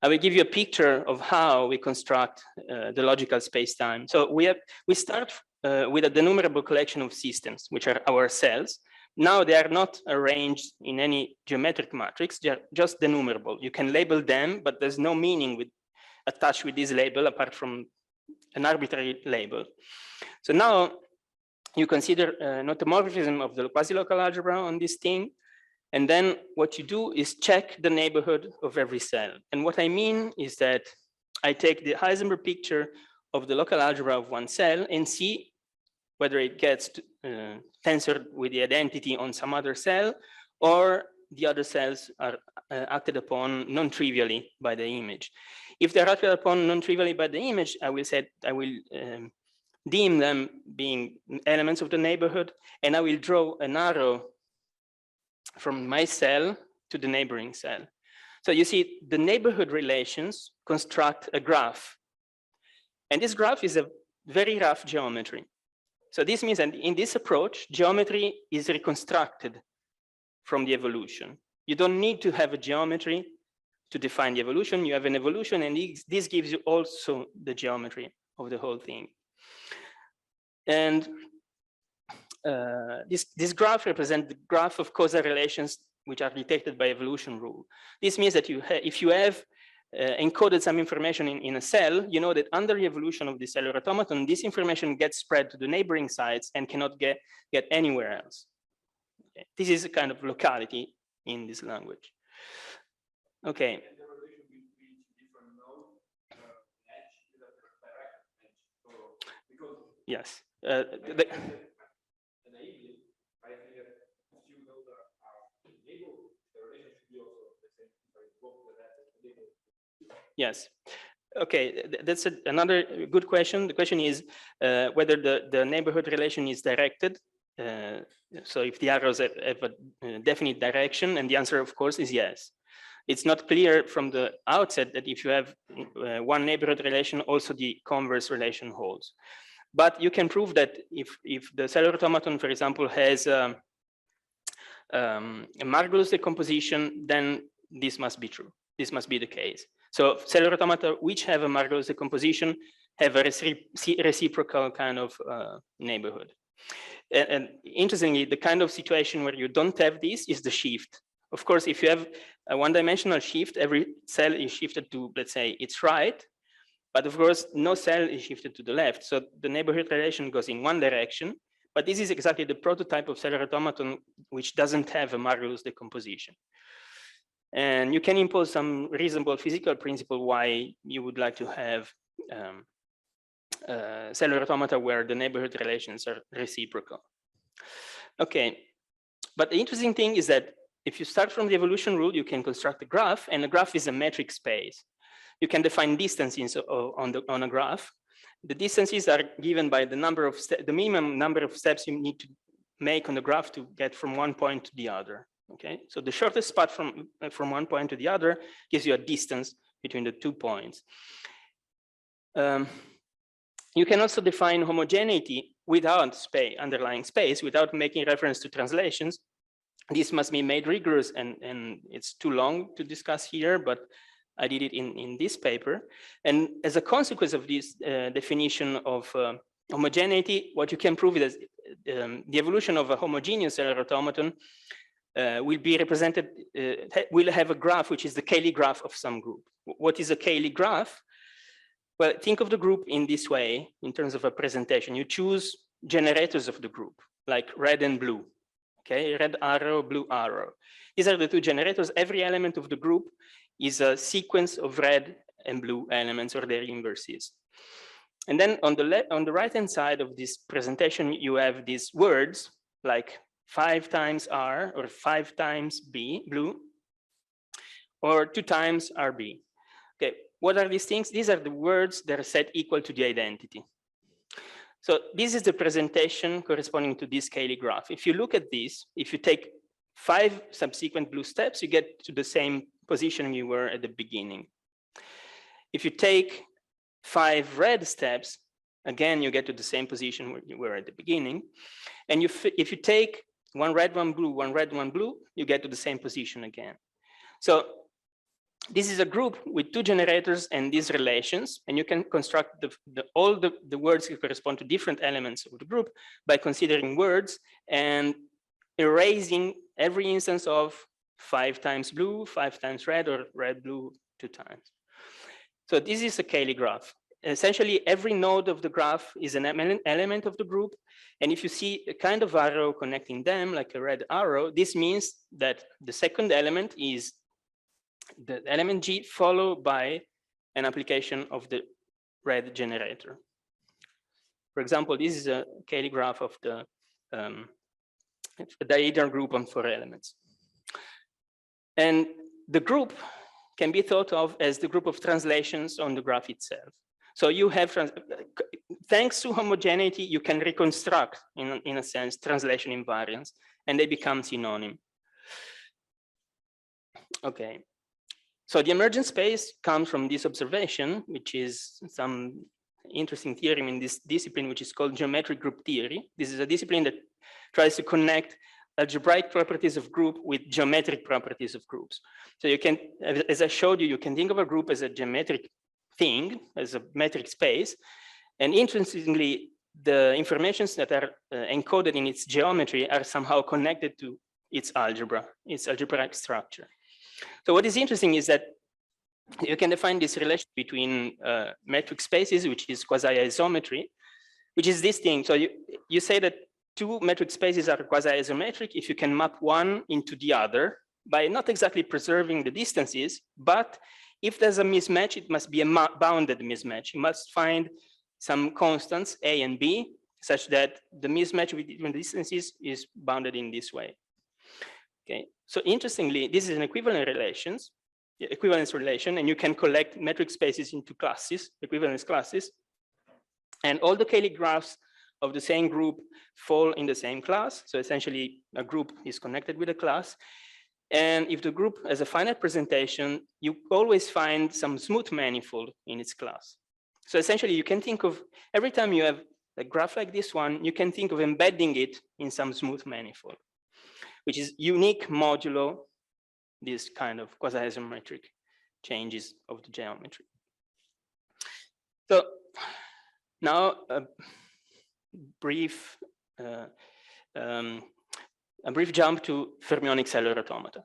A: I will give you a picture of how we construct the logical space-time. So we start with a denumerable collection of systems, which are our cells. Now they are not arranged in any geometric matrix, they are just denumerable. You can label them, but there's no meaning attached with this label apart from an arbitrary label. So now you consider an automorphism of the quasi-local algebra on this thing. And then what you do is check the neighborhood of every cell. And what I mean is that I take the Heisenberg picture of the local algebra of one cell and see whether it gets tensored with the identity on some other cell, or the other cells are acted upon non-trivially by the image. If they're acted upon non-trivially by the image, I will deem them being elements of the neighborhood, and I will draw an arrow from my cell to the neighboring cell. So you see, the neighborhood relations construct a graph. And this graph is a very rough geometry. So this means that in this approach, geometry is reconstructed from the evolution. You don't need to have a geometry to define the evolution. You have an evolution, and this gives you also the geometry of the whole thing. And this graph represents the graph of causal relations which are detected by evolution rule. This means that if you have encoded some information in a cell, you know that under the evolution of the cellular automaton, this information gets spread to the neighboring sites and cannot get anywhere else. Okay. This is a kind of locality in this language. Okay. Yes. Yes. Okay, that's another good question. The question is whether the neighborhood relation is directed so if the arrows have a definite direction, and the answer, of course, is yes. It's not clear from the outset that if you have one neighborhood relation, also the converse relation holds. But you can prove that if the cellular automaton, for example, has a marvelous decomposition, then this must be true. This must be the case. So cellular automata which have a marvelous decomposition have a reciprocal kind of neighborhood. And interestingly, the kind of situation where you don't have this is the shift. Of course, if you have a one-dimensional shift, every cell is shifted to, let's say, its right. But of course, no cell is shifted to the left. So the neighborhood relation goes in one direction. But this is exactly the prototype of cellular automaton which doesn't have a marvelous decomposition. And you can impose some reasonable physical principle why you would like to have cellular automata where the neighborhood relations are reciprocal. Okay, but the interesting thing is that if you start from the evolution rule, you can construct a graph, and a graph is a metric space. You can define distances on a graph. The distances are given by the number of the minimum number of steps you need to make on the graph to get from one point to the other. Okay, so the shortest path from one point to the other gives you a distance between the 2 points. You can also define homogeneity without underlying space, without making reference to translations. This must be made rigorous, and it's too long to discuss here, but I did it in this paper. And as a consequence of this definition of homogeneity, what you can prove is the evolution of a homogeneous cellular automaton will be represented, will have a graph which is the Cayley graph of some group. What is a Cayley graph? Well, think of the group in this way in terms of a presentation. You choose generators of the group, like red and blue. Okay, red arrow, blue arrow. These are the two generators. Every element of the group is a sequence of red and blue elements or their inverses. And then on the right-hand side of this presentation, you have these words like 5 times R or 5 times B, blue, or 2 times RB. Okay, what are these things? These are the words that are set equal to the identity. So this is the presentation corresponding to this Cayley graph. If you look at this, if you take 5 subsequent blue steps, you get to the same position you were at the beginning. If you take 5 red steps, again, you get to the same position where you were at the beginning. And if you take 1 red, 1 blue, 1 red, 1 blue, you get to the same position again. So this is a group with 2 generators and these relations, and you can construct all the words that correspond to different elements of the group by considering words and erasing every instance of 5 times blue, 5 times red, or red, blue 2 times. So this is a Cayley graph. Essentially, every node of the graph is an element of the group. And if you see a kind of arrow connecting them, like a red arrow, this means that the second element is the element G followed by an application of the red generator. For example, this is a Cayley graph of the dihedral group on 4 elements. And the group can be thought of as the group of translations on the graph itself. So you have, thanks to homogeneity, you can reconstruct, in a sense, translation invariance, and they become synonym. Okay. So the emergent space comes from this observation, which is some interesting theorem in this discipline, which is called geometric group theory. This is a discipline that tries to connect algebraic properties of group with geometric properties of groups. So you can, as I showed you, you can think of a group as a geometric thing, as a metric space. And interestingly, the informations that are encoded in its geometry are somehow connected to its algebra, its algebraic structure. So what is interesting is that you can define this relation between metric spaces, which is Quasi Isometry, which is this thing. So you say that 2 metric spaces are quasi isometric if you can map one into the other by not exactly preserving the distances, but if there's a mismatch, it must be a bounded mismatch. You must find some constants, A and B, such that the mismatch between distances is bounded in this way. Okay, so interestingly, this is an equivalence relation, and you can collect metric spaces into classes, equivalence classes. And all the Cayley graphs of the same group fall in the same class. So essentially, a group is connected with a class. And if the group has a finite presentation, you always find some smooth manifold in its class. So essentially, you can think of every time you have a graph like this one, you can think of embedding it in some smooth manifold, which is unique modulo this kind of quasi-isometric changes of the geometry. So now a brief jump to fermionic cellular automata.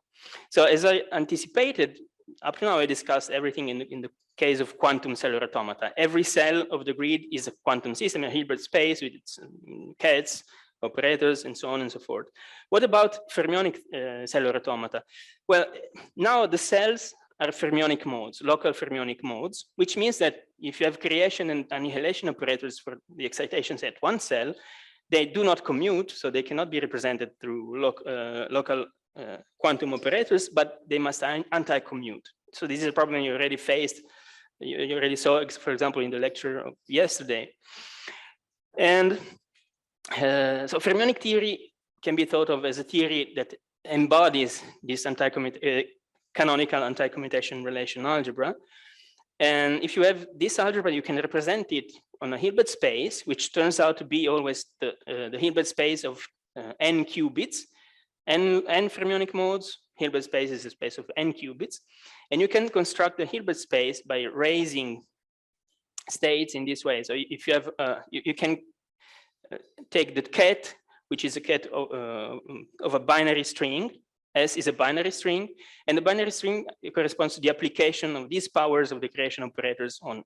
A: So as I anticipated, up to now I discussed everything in the case of quantum cellular automata. Every cell of the grid is a quantum system, a Hilbert space with its cats, operators, and so on and so forth. What about fermionic cellular automata? Well, now the cells are fermionic modes, local fermionic modes, which means that if you have creation and annihilation operators for the excitations at one cell, they do not commute, so they cannot be represented through local quantum operators, but they must anti-commute. So this is a problem you already faced. You already saw, for example, in the lecture of yesterday. And so fermionic theory can be thought of as a theory that embodies this canonical anti-commutation relation algebra. And if you have this algebra, you can represent it on a Hilbert space, which turns out to be always the Hilbert space of n qubits. N fermionic modes, Hilbert space is a space of n qubits. And you can construct the Hilbert space by raising states in this way. So if you have, you can take the ket, which is a ket of a binary string. S is a binary string, and the binary string corresponds to the application of these powers of the creation operators on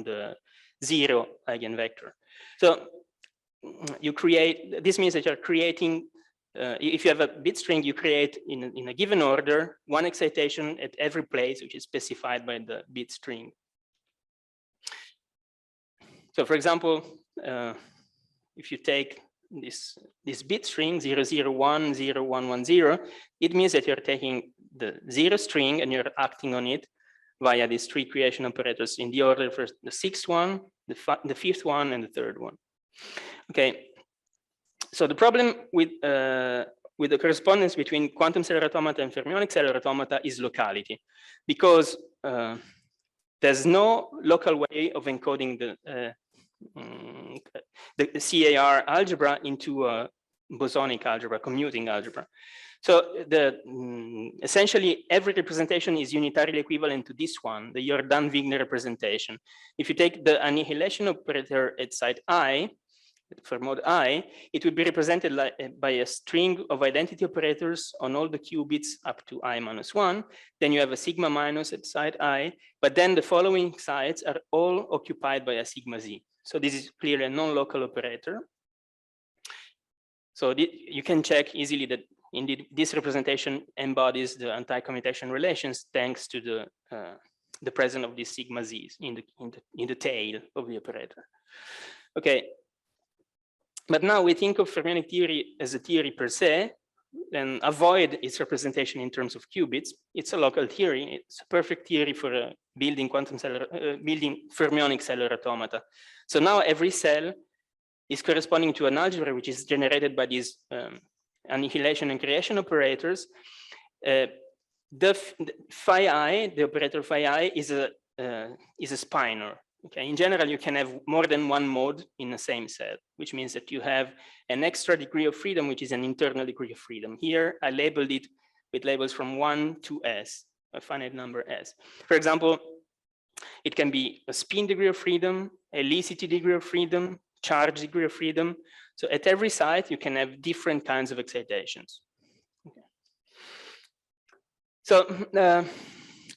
A: the zero eigenvector. So you create, this means that you're creating, if you have a bit string, you create in a given order one excitation at every place, which is specified by the bit string. So for example, if you take this bit string 001, 0110, it means that you're taking the zero string and you're acting on it via these three creation operators in the order for the sixth one, the fifth one, and the third one. Okay, so the problem with the correspondence between quantum cellular automata and fermionic cellular automata is locality, because there's no local way of encoding the CAR algebra into a bosonic algebra, commuting algebra. So essentially every representation is unitarily equivalent to this one, the Jordan-Wigner representation. If you take the annihilation operator at site I, for mode I, it will be represented by a string of identity operators on all the qubits up to I-1. Then you have a sigma minus at site I, but then the following sites are all occupied by a sigma z. So this is clearly a non-local operator. So you can check easily that indeed this representation embodies the anti-commutation relations thanks to the presence of these sigma z's in the tail of the operator. Okay. But now we think of fermionic theory as a theory per se, and avoid its representation in terms of qubits. It's a local theory. It's a perfect theory for building building fermionic cellular automata. So now every cell is corresponding to an algebra which is generated by these annihilation and creation operators. The phi I, the operator phi I, is a spinor. Okay, in general, you can have more than one mode in the same cell, which means that you have an extra degree of freedom, which is an internal degree of freedom. Here, I labeled it with labels from 1 to S, a finite number S. For example, it can be a spin degree of freedom, a helicity degree of freedom, charge degree of freedom. So at every site, you can have different kinds of excitations. Okay. So,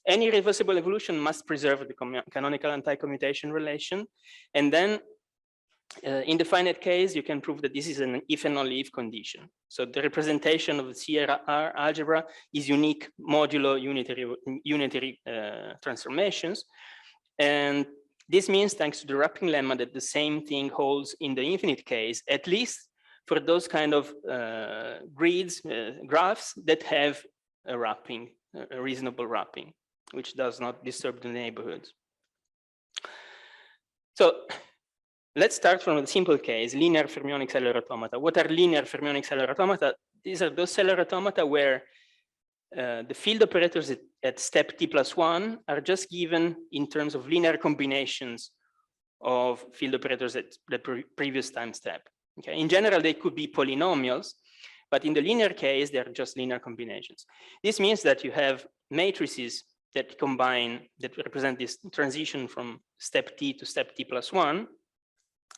A: any reversible evolution must preserve the canonical anti-commutation relation. And then in the finite case, you can prove that this is an if and only if condition. So the representation of the CR algebra is unique modulo unitary transformations. And this means, thanks to the wrapping lemma, that the same thing holds in the infinite case, at least for those kind of grids, graphs that have a wrapping, a reasonable wrapping, which does not disturb the neighborhoods. So let's start from a simple case, linear fermionic cellular automata. What are linear fermionic cellular automata? These are those cellular automata where the field operators at step t+1 are just given in terms of linear combinations of field operators at the previous time step. Okay, in general, they could be polynomials, but in the linear case, they're just linear combinations. This means that you have matrices that combine, that represent this transition from step t to step t+1.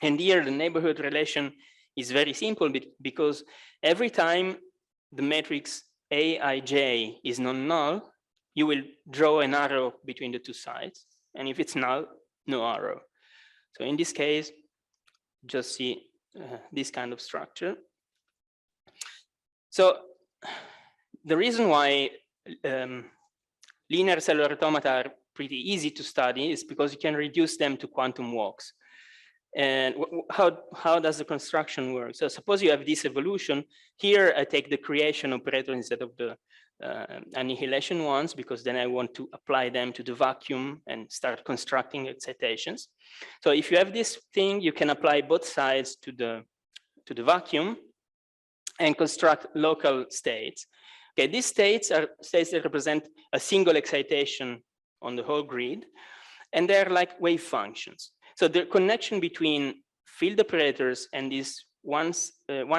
A: And here the neighborhood relation is very simple because every time the matrix Aij is non-null, you will draw an arrow between the two sides. And if it's null, no arrow. So in this case, just see this kind of structure. So the reason why linear cellular automata are pretty easy to study is because you can reduce them to quantum walks. And how does the construction work? So suppose you have this evolution. Here I take the creation operator instead of the annihilation ones, because then I want to apply them to the vacuum and start constructing excitations. So if you have this thing, you can apply both sides to the vacuum and construct local states. Okay, these states are states that represent a single excitation on the whole grid, and they're like wave functions. So the connection between field operators and these one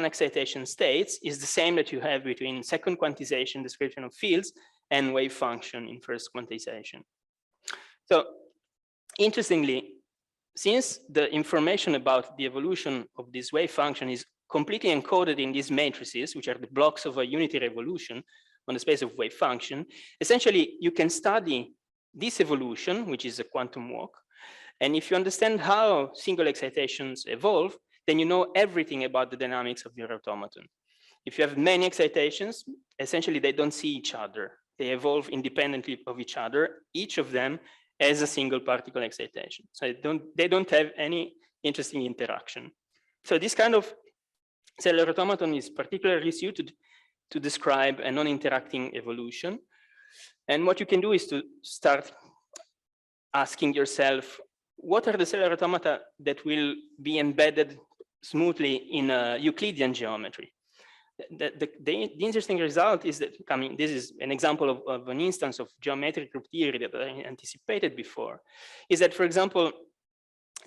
A: excitation states is the same that you have between second quantization description of fields and wave function in first quantization. So interestingly, since the information about the evolution of this wave function is completely encoded in these matrices, which are the blocks of a unity revolution on the space of wave function, essentially you can study this evolution, which is a quantum walk. And if you understand how single excitations evolve, then you know everything about the dynamics of your automaton. If you have many excitations, essentially they don't see each other. They evolve independently of each other, each of them as a single particle excitation. So they don't have any interesting interaction. So this kind of cellular automaton is particularly suited to describe a non-interacting evolution. And what you can do is to start asking yourself, what are the cellular automata that will be embedded smoothly in a Euclidean geometry? The interesting result is that, I mean, this is an example of an instance of geometric group theory that I anticipated before, is that, for example,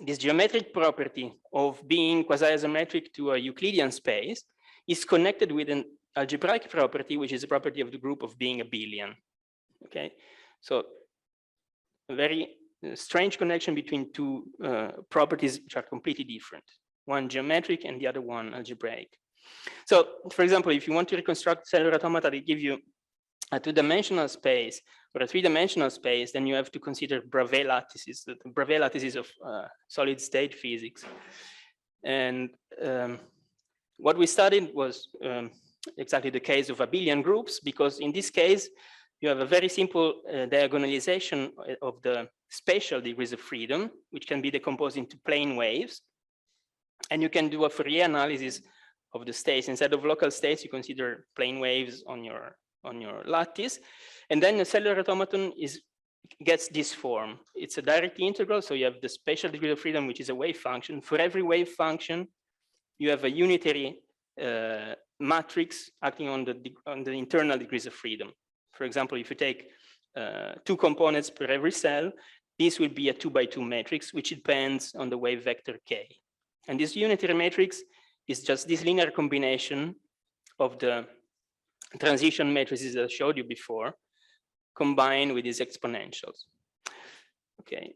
A: this geometric property of being quasi-isometric to a Euclidean space is connected with an algebraic property, which is a property of the group of being abelian. Okay, so a very strange connection between two properties which are completely different, one geometric and the other one algebraic. So, for example, if you want to reconstruct cellular automata, they give you a two-dimensional space or a three-dimensional space, then you have to consider Bravais lattices, the Bravais lattices of solid-state physics. And what we studied was exactly the case of abelian groups, because in this case, you have a very simple diagonalization of the spatial degrees of freedom, which can be decomposed into plane waves. And you can do a Fourier analysis of the states. Instead of local states, you consider plane waves on your lattice. And then the cellular automaton gets this form. It's a direct integral, so you have the spatial degree of freedom, which is a wave function. For every wave function, you have a unitary matrix acting on the internal degrees of freedom. For example, if you take 2 components per every cell, this will be a 2x2 matrix, which depends on the wave vector k. And this unitary matrix is just this linear combination of the transition matrices that I showed you before, combined with these exponentials. Okay,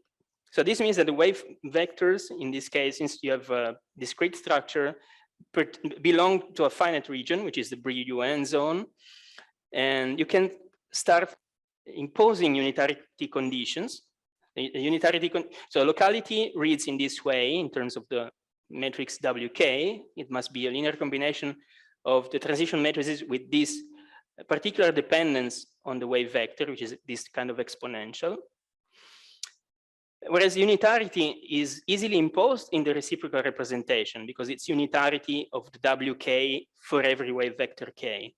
A: so this means that the wave vectors, in this case, since you have a discrete structure, belong to a finite region, which is the Brillouin zone, and you can start imposing unitarity conditions. So locality reads in this way in terms of the matrix WK. It must be a linear combination of the transition matrices with this particular dependence on the wave vector, which is this kind of exponential. Whereas unitarity is easily imposed in the reciprocal representation because it's unitarity of the WK for every wave vector K.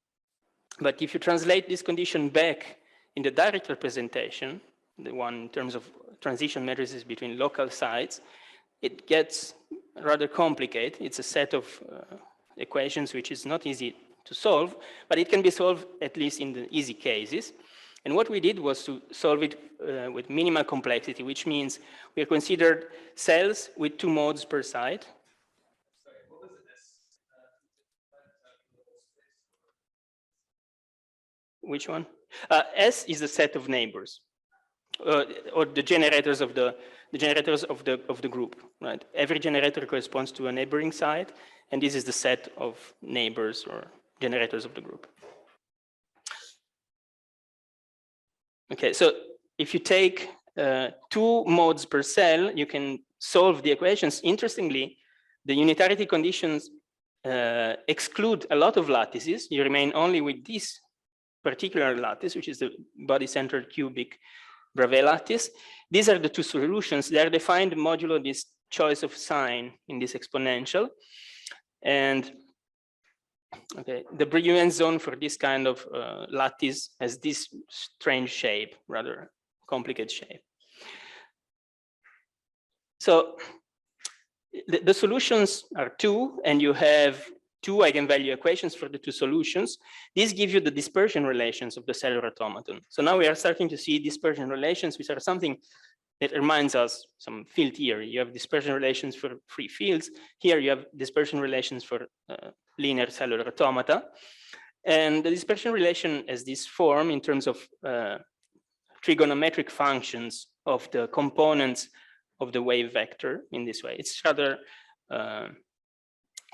A: But if you translate this condition back in the direct representation, the one in terms of transition matrices between local sites, it gets rather complicated. It's a set of equations which is not easy to solve, but it can be solved at least in the easy cases. And what we did was to solve it with minimal complexity, which means we considered cells with 2 modes per side.
C: Sorry, what was it?
A: Which one? S is the set of neighbors, or the generators of the group, right? Every generator corresponds to a neighboring side, and this is the set of neighbors or generators of the group. Okay, so if you take 2 modes per cell, you can solve the equations. Interestingly, the unitarity conditions exclude a lot of lattices. You remain only with this particular lattice, which is the body-centered cubic Bravais lattice. These are the 2 solutions. They are defined modulo this choice of sign in this exponential. And okay, the Brillouin zone for this kind of lattice has this strange shape, rather complicated shape. So the solutions are 2, and you have 2 eigenvalue equations for the 2 solutions. These give you the dispersion relations of the cellular automaton. So now we are starting to see dispersion relations, which are something that reminds us some field theory. You have dispersion relations for free fields. Here you have dispersion relations for linear cellular automata. And the dispersion relation has this form in terms of trigonometric functions of the components of the wave vector in this way. It's rather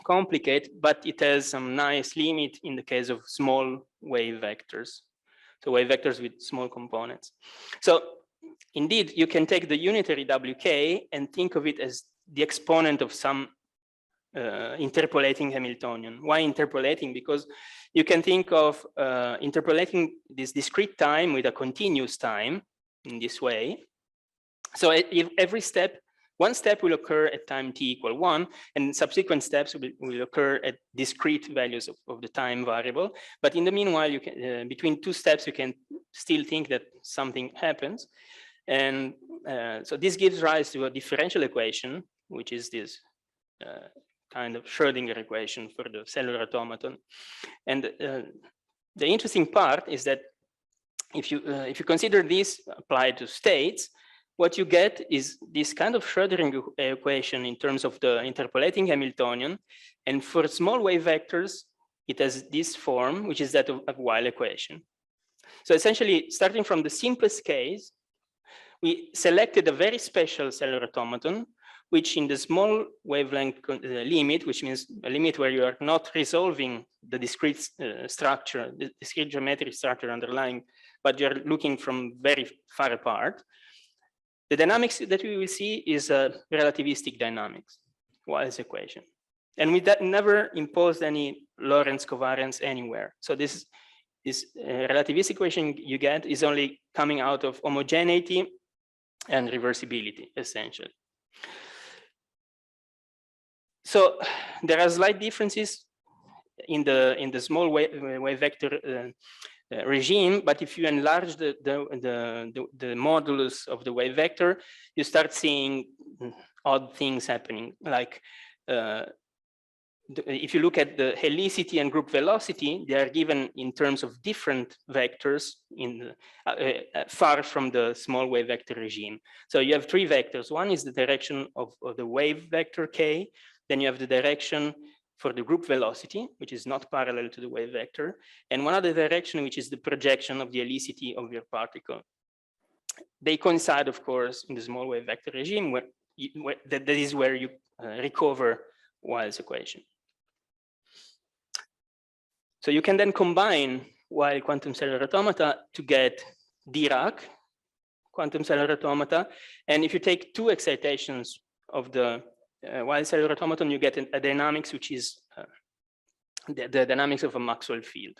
A: complicated, but it has some nice limit in the case of small wave vectors. So wave vectors with small components. So indeed, you can take the unitary WK and think of it as the exponent of some interpolating Hamiltonian. Why interpolating? Because you can think of interpolating this discrete time with a continuous time in this way. So if every step, one step will occur at time t equal 1, and subsequent steps will occur at discrete values of the time variable. But in the meanwhile, you can, between 2 steps, you can still think that something happens. And so this gives rise to a differential equation, which is this kind of Schrödinger equation for the cellular automaton. And the interesting part is that if you consider this applied to states, what you get is this kind of Schrödinger equation in terms of the interpolating Hamiltonian. And for small wave vectors, it has this form, which is that of a Weil equation. So essentially, starting from the simplest case, we selected a very special cellular automaton, which in the small wavelength limit, which means a limit where you are not resolving the discrete structure, the discrete geometric structure underlying, but you're looking from very far apart. The dynamics that we will see is relativistic dynamics, Weil's equation. And we never imposed any Lorentz covariance anywhere. So this relativistic equation you get is only coming out of homogeneity and reversibility, essentially. So there are slight differences in the small wave vector regime, but if you enlarge the modulus of the wave vector, you start seeing odd things happening. Like if you look at the helicity and group velocity, they are given in terms of different vectors in far from the small wave vector regime. So you have 3 vectors. One is the direction of the wave vector k. Then you have the direction for the group velocity, which is not parallel to the wave vector, and one other direction, which is the projection of the helicity of your particle. They coincide, of course, in the small wave vector regime, where that is where you recover Weil's equation. So you can then combine Weil quantum cellular automata to get Dirac quantum cellular automata, and if you take 2 excitations of the Weil cellular automaton, you get a dynamics which is the dynamics of a Maxwell field.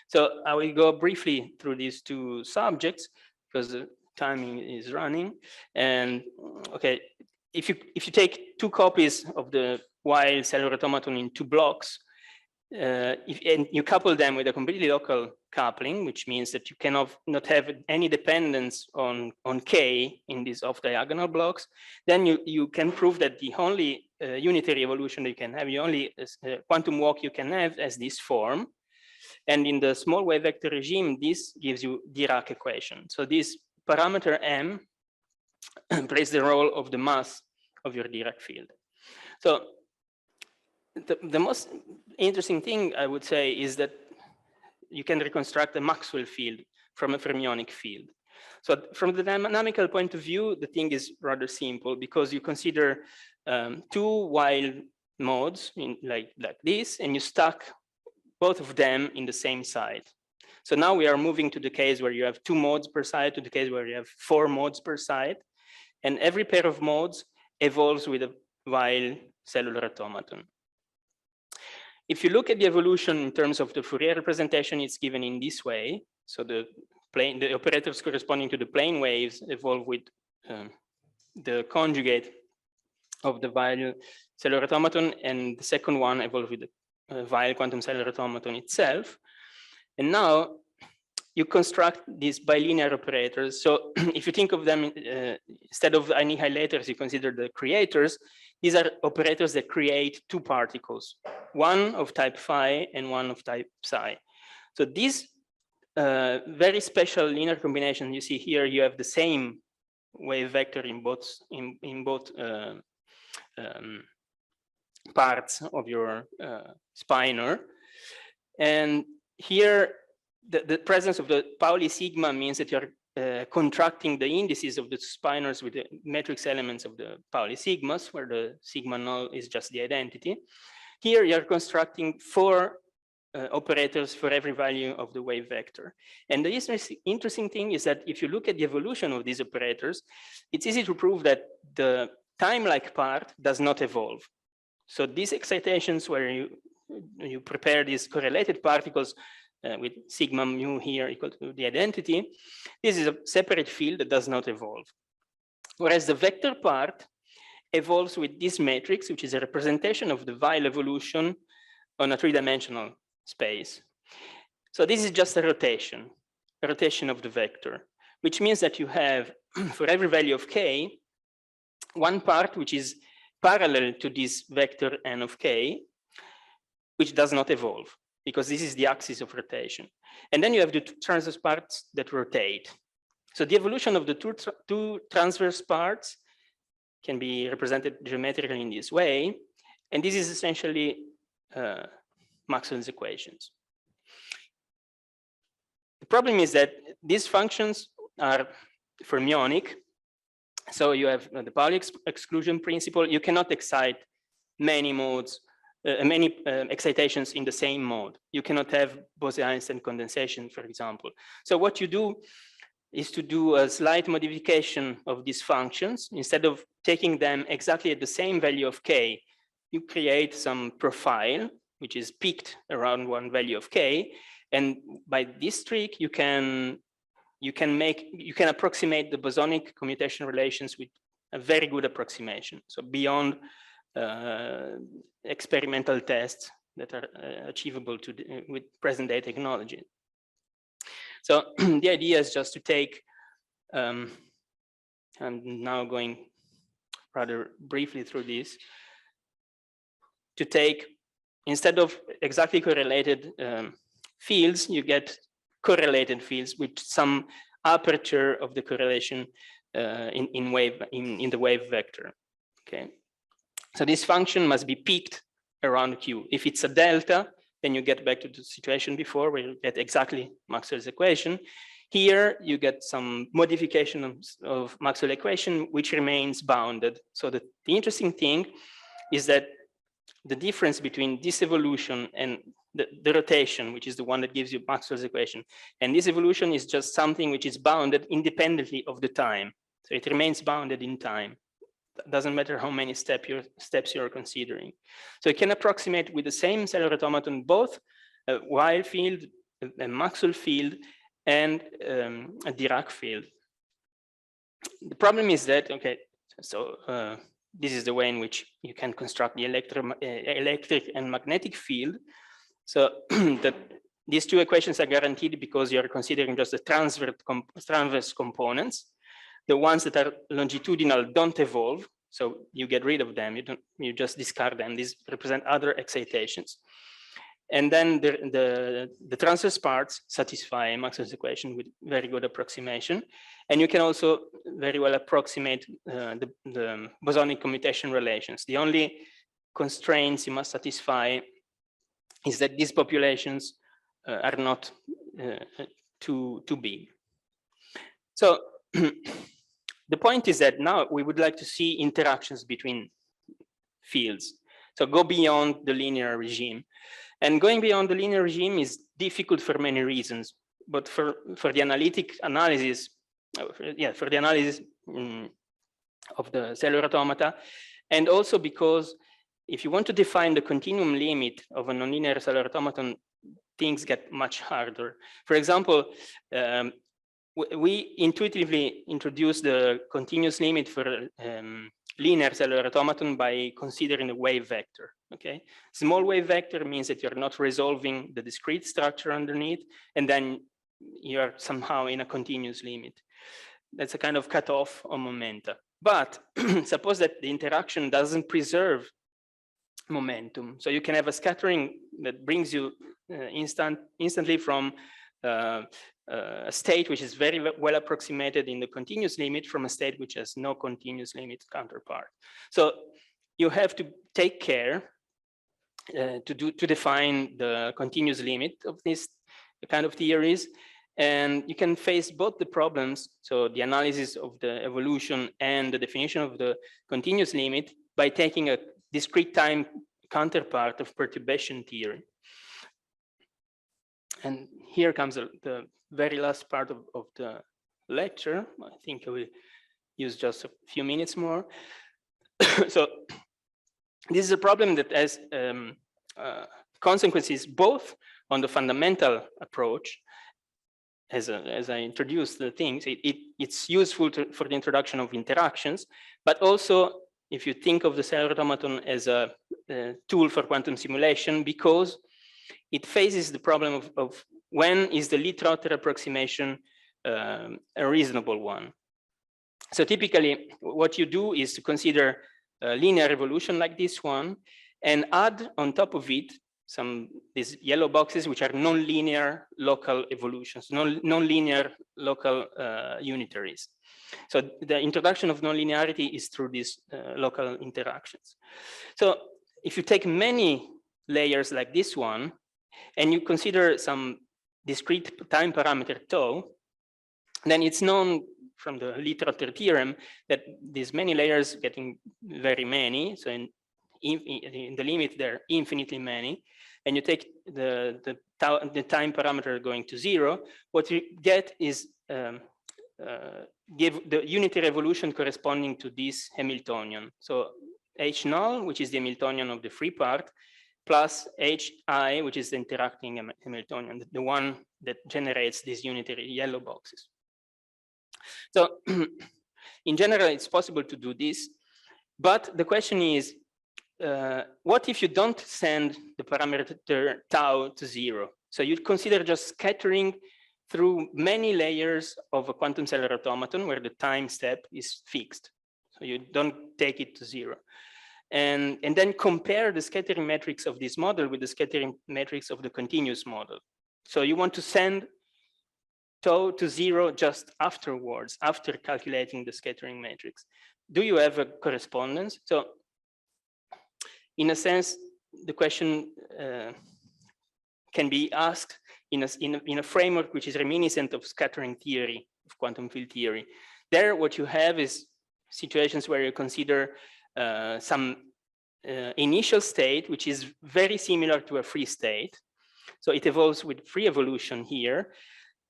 A: So I will go briefly through these 2 subjects because the timing is running. And okay, if you take 2 copies of the Weil cellular automaton in 2 blocks, and you couple them with a completely local coupling, which means that you cannot not have any dependence on K in these off-diagonal blocks, then you can prove that the only unitary evolution that you can have, the only quantum walk you can have as this form. And in the small wave vector regime, this gives you Dirac equation. So this parameter M plays the role of the mass of your Dirac field. So the most interesting thing I would say is that you can reconstruct a Maxwell field from a fermionic field. So from the dynamical point of view, the thing is rather simple because you consider two while modes like this, and you stack both of them in the same side. So now we are moving to the case where you have 2 modes per side to the case where you have 4 modes per side. And every pair of modes evolves with a while cellular automaton. If you look at the evolution in terms of the Fourier representation, it's given in this way. So the operators corresponding to the plane waves evolve with the conjugate of the while cellular automaton, and the second one evolves with the while quantum cellular automaton itself. And now you construct these bilinear operators. So if you think of them, instead of annihilators, you consider the creators. These are operators that create 2 particles, one of type phi and one of type psi. So these very special linear combination you see here, you have the same wave vector in both parts of your spinor. And here, the presence of the Pauli sigma means that you're contracting the indices of the spinors with the matrix elements of the Pauli sigmas, where the sigma null is just the identity. Here you're constructing 4 operators for every value of the wave vector. And the interesting thing is that if you look at the evolution of these operators, it's easy to prove that the time-like part does not evolve. So these excitations where you prepare these correlated particles with sigma mu here equal to the identity, this is a separate field that does not evolve. Whereas the vector part evolves with this matrix, which is a representation of the while evolution on a 3-dimensional space. So this is just a rotation of the vector, which means that you have, for every value of k, one part which is parallel to this vector n of k, which does not evolve, because this is the axis of rotation. And then you have the 2 transverse parts that rotate. So the evolution of the two transverse parts can be represented geometrically in this way. And this is essentially Maxwell's equations. The problem is that these functions are fermionic. So you have the Pauli exclusion principle. You cannot excite many modes, many excitations in the same mode. You cannot have Bose-Einstein condensation, for example. So what you do is to do a slight modification of these functions. Instead of taking them exactly at the same value of k, you create some profile, which is peaked around one value of k. And by this trick, you can approximate the bosonic commutation relations with a very good approximation. So beyond experimental tests that are achievable with present day technology. So the idea is just to take, I'm now going rather briefly through this, to take, instead of exactly correlated fields, you get correlated fields with some aperture of the correlation in the wave vector. Okay, so this function must be peaked around Q. If it's a delta, then you get back to the situation before where you get exactly Maxwell's equation. Here you get some modification of Maxwell's equation which remains bounded. So the interesting thing is that the difference between this evolution and the rotation, which is the one that gives you Maxwell's equation, and this evolution is just something which is bounded independently of the time. So it remains bounded in time. It doesn't matter how many steps you're considering. So it can approximate with the same cellular automaton both a while field, a Maxwell field, and a Dirac field. The problem is that, okay, so this is the way in which you can construct the electric and magnetic field. So that these two equations are guaranteed because you're considering just the transverse components. The ones that are longitudinal don't evolve, so you get rid of them. You just discard them. These represent other excitations. And then the transverse parts satisfy Maxwell's equation with very good approximation. And you can also very well approximate the bosonic commutation relations. The only constraints you must satisfy is that these populations are not too big. So the point is that now we would like to see interactions between fields. So go beyond the linear regime. And going beyond the linear regime is difficult for many reasons. But for the analytic analysis, for the analysis of the cellular automata, and also because if you want to define the continuum limit of a nonlinear cellular automaton, things get much harder. For example, we intuitively introduce the continuous limit for linear cellular automaton by considering the wave vector. Okay, small wave vector means that you're not resolving the discrete structure underneath, and then you're somehow in a continuous limit. That's a kind of cutoff on momenta. But suppose that the interaction doesn't preserve momentum, so you can have a scattering that brings you instantly from a state which is very well approximated in the continuous limit from a state which has no continuous limit counterpart. So you have to take care to define the continuous limit of this kind of theories, and you can face both the problems, so the analysis of the evolution and the definition of the continuous limit, by taking a discrete time counterpart of perturbation theory. And here comes the very last part of the lecture. I think I will use just a few minutes more. So this is a problem that has consequences both on the fundamental approach, as I introduced the things. It's useful for the introduction of interactions, but also if you think of the cellular automaton as a tool for quantum simulation, because it faces the problem of when is the Lee-Trotter approximation a reasonable one. So typically what you do is to consider a linear evolution like this one and add on top of it these yellow boxes which are nonlinear local evolutions, nonlinear local unitaries. So the introduction of nonlinearity is through these local interactions. So if you take many layers like this one and you consider some discrete time parameter tau, then it's known from the Lee-Trotter theorem that these many layers getting very many. So in the limit they're infinitely many, and you take the time parameter going to 0, what you get is give the unitary evolution corresponding to this Hamiltonian. So H null, which is the Hamiltonian of the free part, plus Hi, which is the interacting Hamiltonian, the one that generates these unitary yellow boxes. So in general, it's possible to do this, but the question is, what if you don't send the parameter tau to 0? So you consider just scattering through many layers of a quantum cellular automaton where the time step is fixed. So you don't take it to 0. And then compare the scattering matrix of this model with the scattering matrix of the continuous model. So you want to send tau to 0 just afterwards, after calculating the scattering matrix. Do you have a correspondence? So in a sense, the question can be asked in a framework which is reminiscent of scattering theory, of quantum field theory. There, what you have is situations where you consider some initial state, which is very similar to a free state. So it evolves with free evolution here.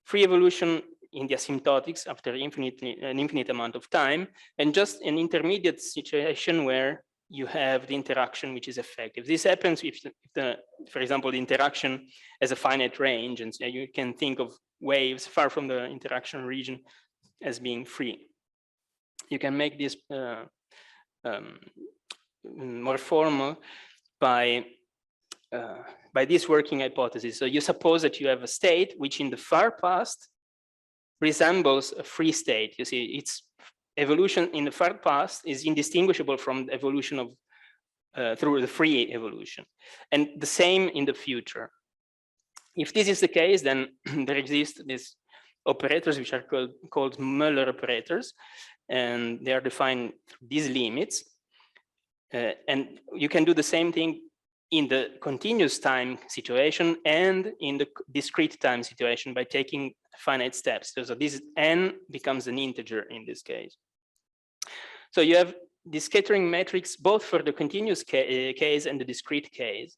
A: Free evolution in the asymptotics after an infinite amount of time, and just an intermediate situation where you have the interaction which is effective. This happens if for example, the interaction has a finite range, and so you can think of waves far from the interaction region as being free. You can make this more formal by by this working hypothesis. So you suppose that you have a state which in the far past resembles a free state. You see, its evolution in the far past is indistinguishable from the evolution of through the free evolution, and the same in the future. If this is the case, then there exist these operators which are called Muller operators, and they are defined through these limits. And you can do the same thing in the continuous time situation and in the discrete time situation by taking finite steps. So this n becomes an integer in this case. So you have the scattering matrix both for the continuous case and the discrete case.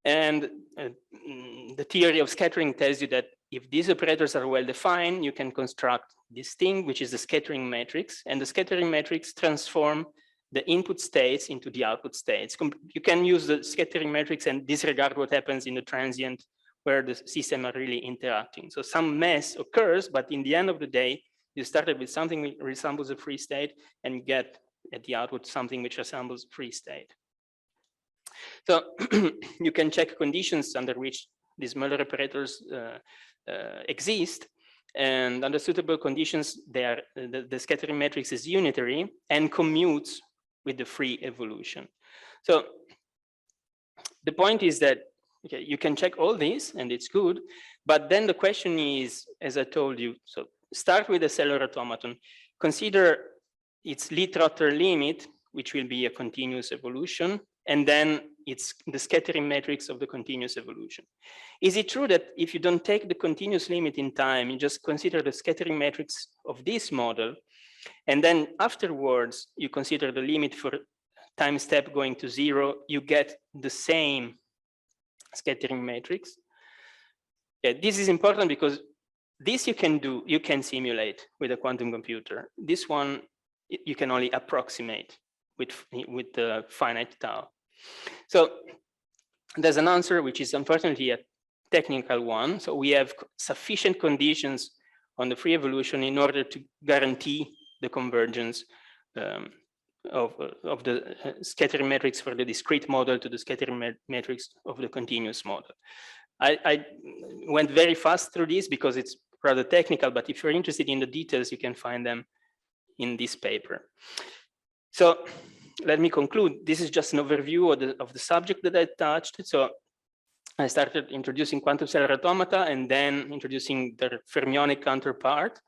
A: And the theory of scattering tells you that if these operators are well defined, you can construct this thing, which is the scattering matrix, and the scattering matrix transform the input states into the output states. You can use the scattering matrix and disregard what happens in the transient where the system are really interacting. So some mess occurs, but in the end of the day, you started with something which resembles a free state and you get at the output something which resembles free state. So you can check conditions under which these Muller operators exist, and under suitable conditions, they are, the scattering matrix is unitary and commutes with the free evolution. So the point is that okay, you can check all this and it's good, but then the question is, as I told you, so start with a cellular automaton, consider its Lee-Trotter limit, which will be a continuous evolution, and then it's the scattering matrix of the continuous evolution. Is it true that if you don't take the continuous limit in time, you just consider the scattering matrix of this model, and then afterwards you consider the limit for time step going to 0, you get the same scattering matrix? Yeah, this is important because this you can do, you can simulate with a quantum computer. This one you can only approximate with the finite tau. So there's an answer which is unfortunately a technical one. So we have sufficient conditions on the free evolution in order to guarantee the convergence of the scattering matrix for the discrete model to the scattering matrix of the continuous model. I went very fast through this because it's rather technical, but if you're interested in the details, you can find them in this paper. So let me conclude. This is just an overview of the subject that I touched. So I started introducing quantum cellular automata and then introducing their fermionic counterpart.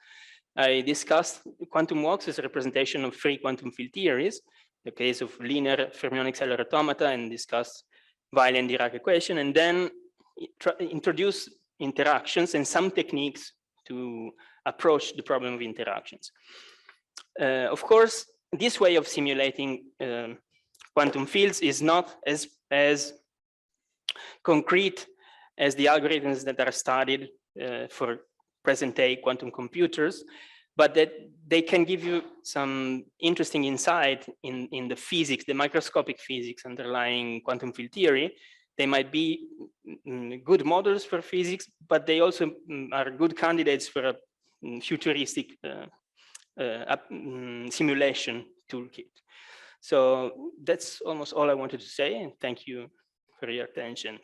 A: I discussed quantum walks as a representation of free quantum field theories, the case of linear fermionic cellular automata, and discussed Weyl and Dirac equation, and then introduce interactions and some techniques to approach the problem of interactions. Of course, this way of simulating quantum fields is not as concrete as the algorithms that are studied for present-day quantum computers, but that they can give you some interesting insight in the physics, the microscopic physics underlying quantum field theory. They might be good models for physics, but they also are good candidates for a futuristic simulation toolkit. So that's almost all I wanted to say, and thank you for your attention.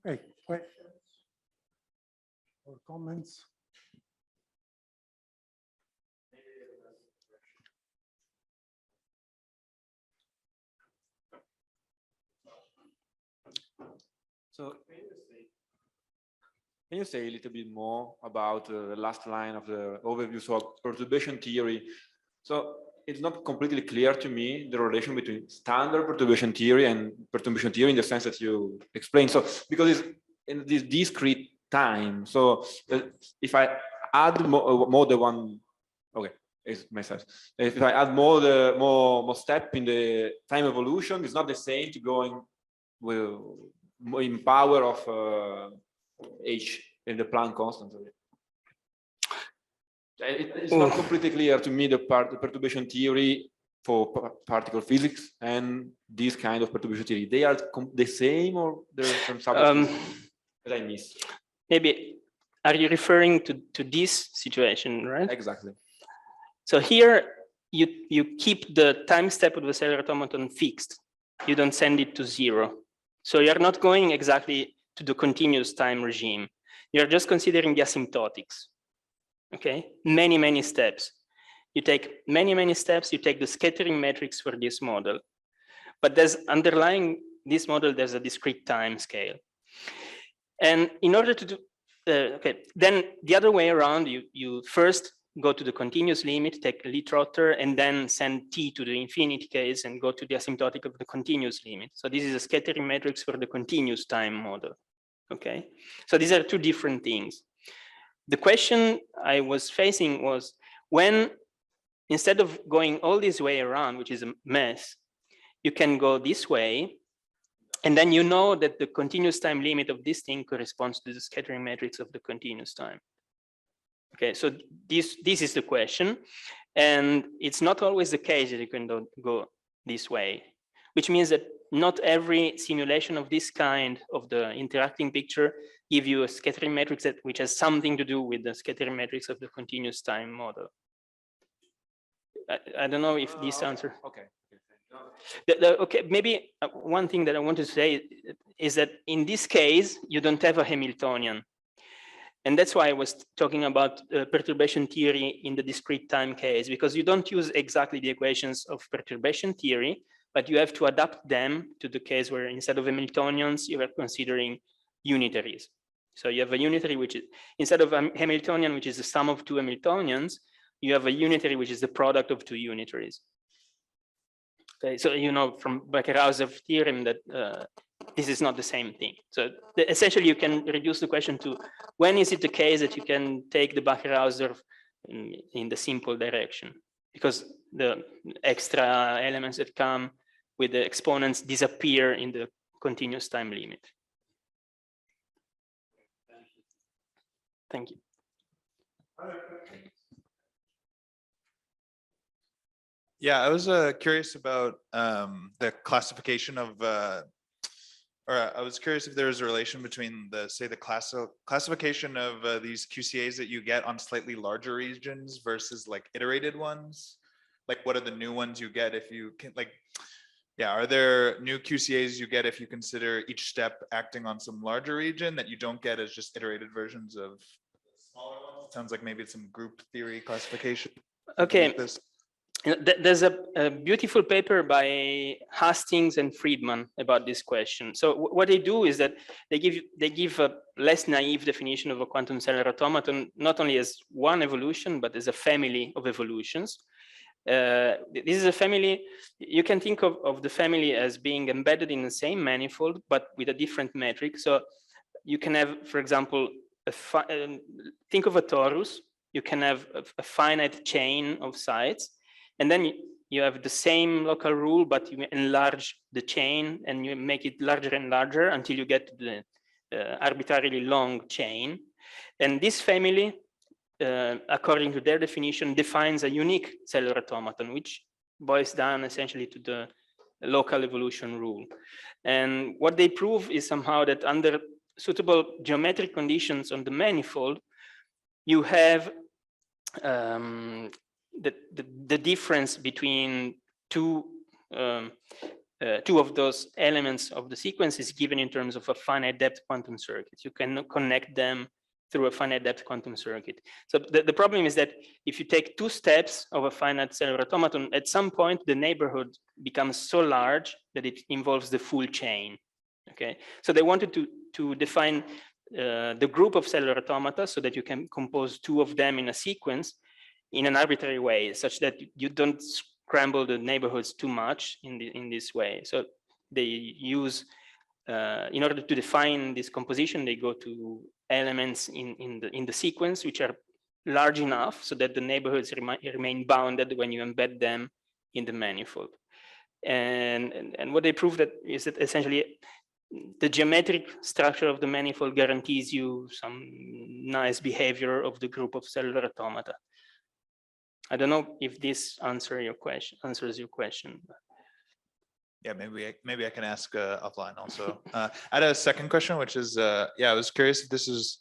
D: Okay, questions or comments?
B: So can you say a little bit more about the last line of the overview, so perturbation theory? So it's not completely clear to me the relation between standard perturbation theory and perturbation theory in the sense that you explained. So because it's in this discrete time. So if I add more the one, okay, it makes sense. If I add more step in the time evolution, it's not the same to going in power of h in the Planck constant. It's not completely clear to me the perturbation theory for particle physics and this kind of perturbation theory. They are the same, or there's some subjects that I miss?
A: Maybe Are you referring to this situation, right?
B: Exactly.
A: So here you keep the time step of the cellular automaton fixed. You don't send it to 0. So you're not going exactly to the continuous time regime. You're just considering the asymptotics. Okay, many steps. You take many steps. You take the scattering matrix for this model, but there's underlying this model. There's a discrete time scale, and in order to do okay, then the other way around, you first go to the continuous limit, take a Lee-Trotter, and then send t to the infinity case and go to the asymptotic of the continuous limit. So this is a scattering matrix for the continuous time model. Okay, so these are two different things. The question I was facing was when, instead of going all this way around, which is a mess, you can go this way, and then you know that the continuous time limit of this thing corresponds to the scattering matrix of the continuous time. Okay, so this is the question, and it's not always the case that you can go this way, which means that not every simulation of this kind of the interacting picture give you a scattering matrix which has something to do with the scattering matrix of the continuous time model. I don't know if this answer.
B: Okay.
A: Okay, maybe one thing that I want to say is that in this case, you don't have a Hamiltonian. And that's why I was talking about perturbation theory in the discrete time case, because you don't use exactly the equations of perturbation theory, but you have to adapt them to the case where instead of Hamiltonians, you are considering unitaries. So you have a unitary, which is, instead of a Hamiltonian, which is the sum of two Hamiltonians, you have a unitary, which is the product of two unitaries. Okay, so you know from Becker-Hauser theorem that this is not the same thing. So essentially you can reduce the question to when is it the case that you can take the Becker-Hauser in the simple direction, because the extra elements that come with the exponents disappear in the continuous time limit. Thank you.
E: Yeah, I was curious about the classification of, I was curious if there was a relation between the, say, the classification of these QCAs that you get on slightly larger regions versus like iterated ones. Like, what are the new ones you get if you can, like, yeah, are there new QCAs you get if you consider each step acting on some larger region that you don't get as just iterated versions of smaller ones? It sounds like maybe it's some group theory classification.
A: Okay.
E: Like this.
A: There's a beautiful paper by Hastings and Friedman about this question. So what they do is that they give a less naive definition of a quantum cellular automaton, not only as one evolution, but as a family of evolutions. This is a family, you can think of the family as being embedded in the same manifold, but with a different metric. So you can have, for example, think of a torus. You can have a finite chain of sites. And then you have the same local rule, but you enlarge the chain and you make it larger and larger until you get to the arbitrarily long chain. And this family, according to their definition, defines a unique cellular automaton, which boils down essentially to the local evolution rule. And what they prove is somehow that under suitable geometric conditions on the manifold, you have the difference between two of those elements of the sequence is given in terms of a finite depth quantum circuit. You can connect them through a finite depth quantum circuit. So the problem is that if you take two steps of a finite cellular automaton, at some point the neighborhood becomes so large that it involves the full chain. Okay, so they wanted to define the group of cellular automata so that you can compose two of them in a sequence in an arbitrary way, such that you don't scramble the neighborhoods too much in this way. So they use, in order to define this composition, they go to elements in the sequence which are large enough so that the neighborhoods remain bounded when you embed them in the manifold. And what they prove that is that essentially the geometric structure of the manifold guarantees you some nice behavior of the group of cellular automata. I don't know if this answers your question.
E: Yeah, maybe I can ask offline also. I had a second question, which is, yeah, I was curious if this is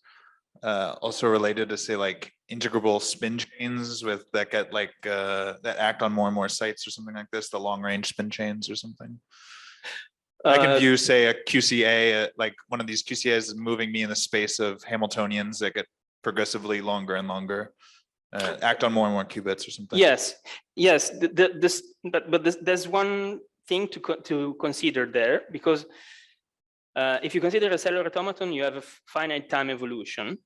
E: also related to say like integrable spin chains with that get like that act on more and more sites or something like this, the long range spin chains or something. I can view, say, a QCA, like one of these QCAs is moving me in the space of Hamiltonians that get progressively longer and longer, act on more and more qubits or something.
A: Yes, yes. There's one thing to consider there, because if you consider a cellular automaton, you have a finite time evolution,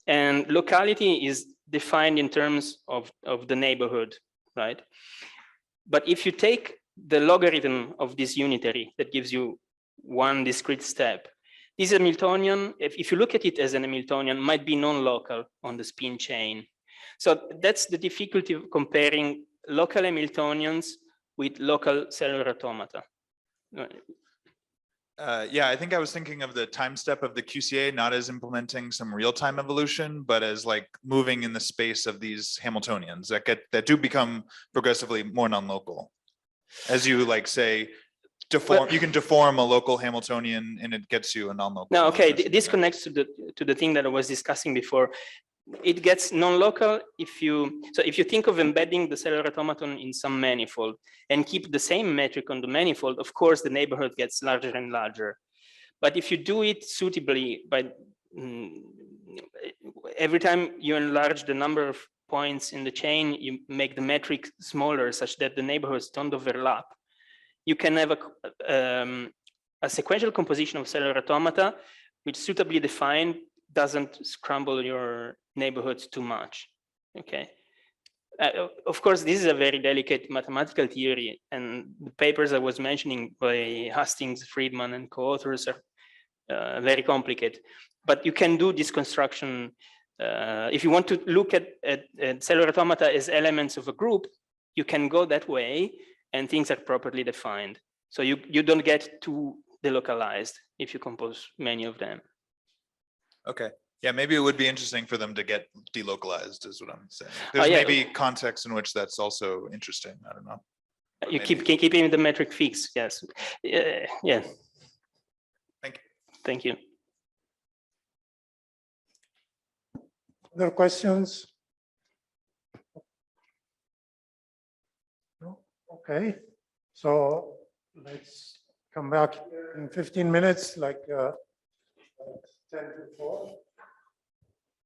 A: and locality is defined in terms of the neighborhood, right? But if you take the logarithm of this unitary that gives you one discrete step, this Hamiltonian, if you look at it as an Hamiltonian, might be non-local on the spin chain. So that's the difficulty of comparing local Hamiltonians with local cellular automata.
E: Yeah, I think I was thinking of the time step of the QCA not as implementing some real-time evolution, but as like moving in the space of these Hamiltonians that do become progressively more non-local. As you like say, deform, you can deform a local Hamiltonian and it gets you a non-local.
A: No, okay, this connects to the thing that I was discussing before. It gets non-local if you think of embedding the cellular automaton in some manifold and keep the same metric on the manifold, of course the neighborhood gets larger and larger. But if you do it suitably by every time you enlarge the number of points in the chain, you make the metric smaller such that the neighborhoods don't overlap. You can have a sequential composition of cellular automata which suitably defined doesn't scramble your neighborhoods too much, okay? Of course, this is a very delicate mathematical theory, and the papers I was mentioning by Hastings, Friedman, and co-authors are very complicated. But you can do this construction. If you want to look at cellular automata as elements of a group, you can go that way, and things are properly defined. So you don't get too delocalized if you compose many of them.
E: Okay. Yeah, maybe it would be interesting for them to get delocalized, is what I'm saying. There's maybe context in which that's also interesting. I don't know.
A: You keeping the metric fixed, yes. Yeah.
E: Thank you.
A: Thank you.
D: Other questions? No? Okay. So let's come back in 15 minutes, like 10 to 4.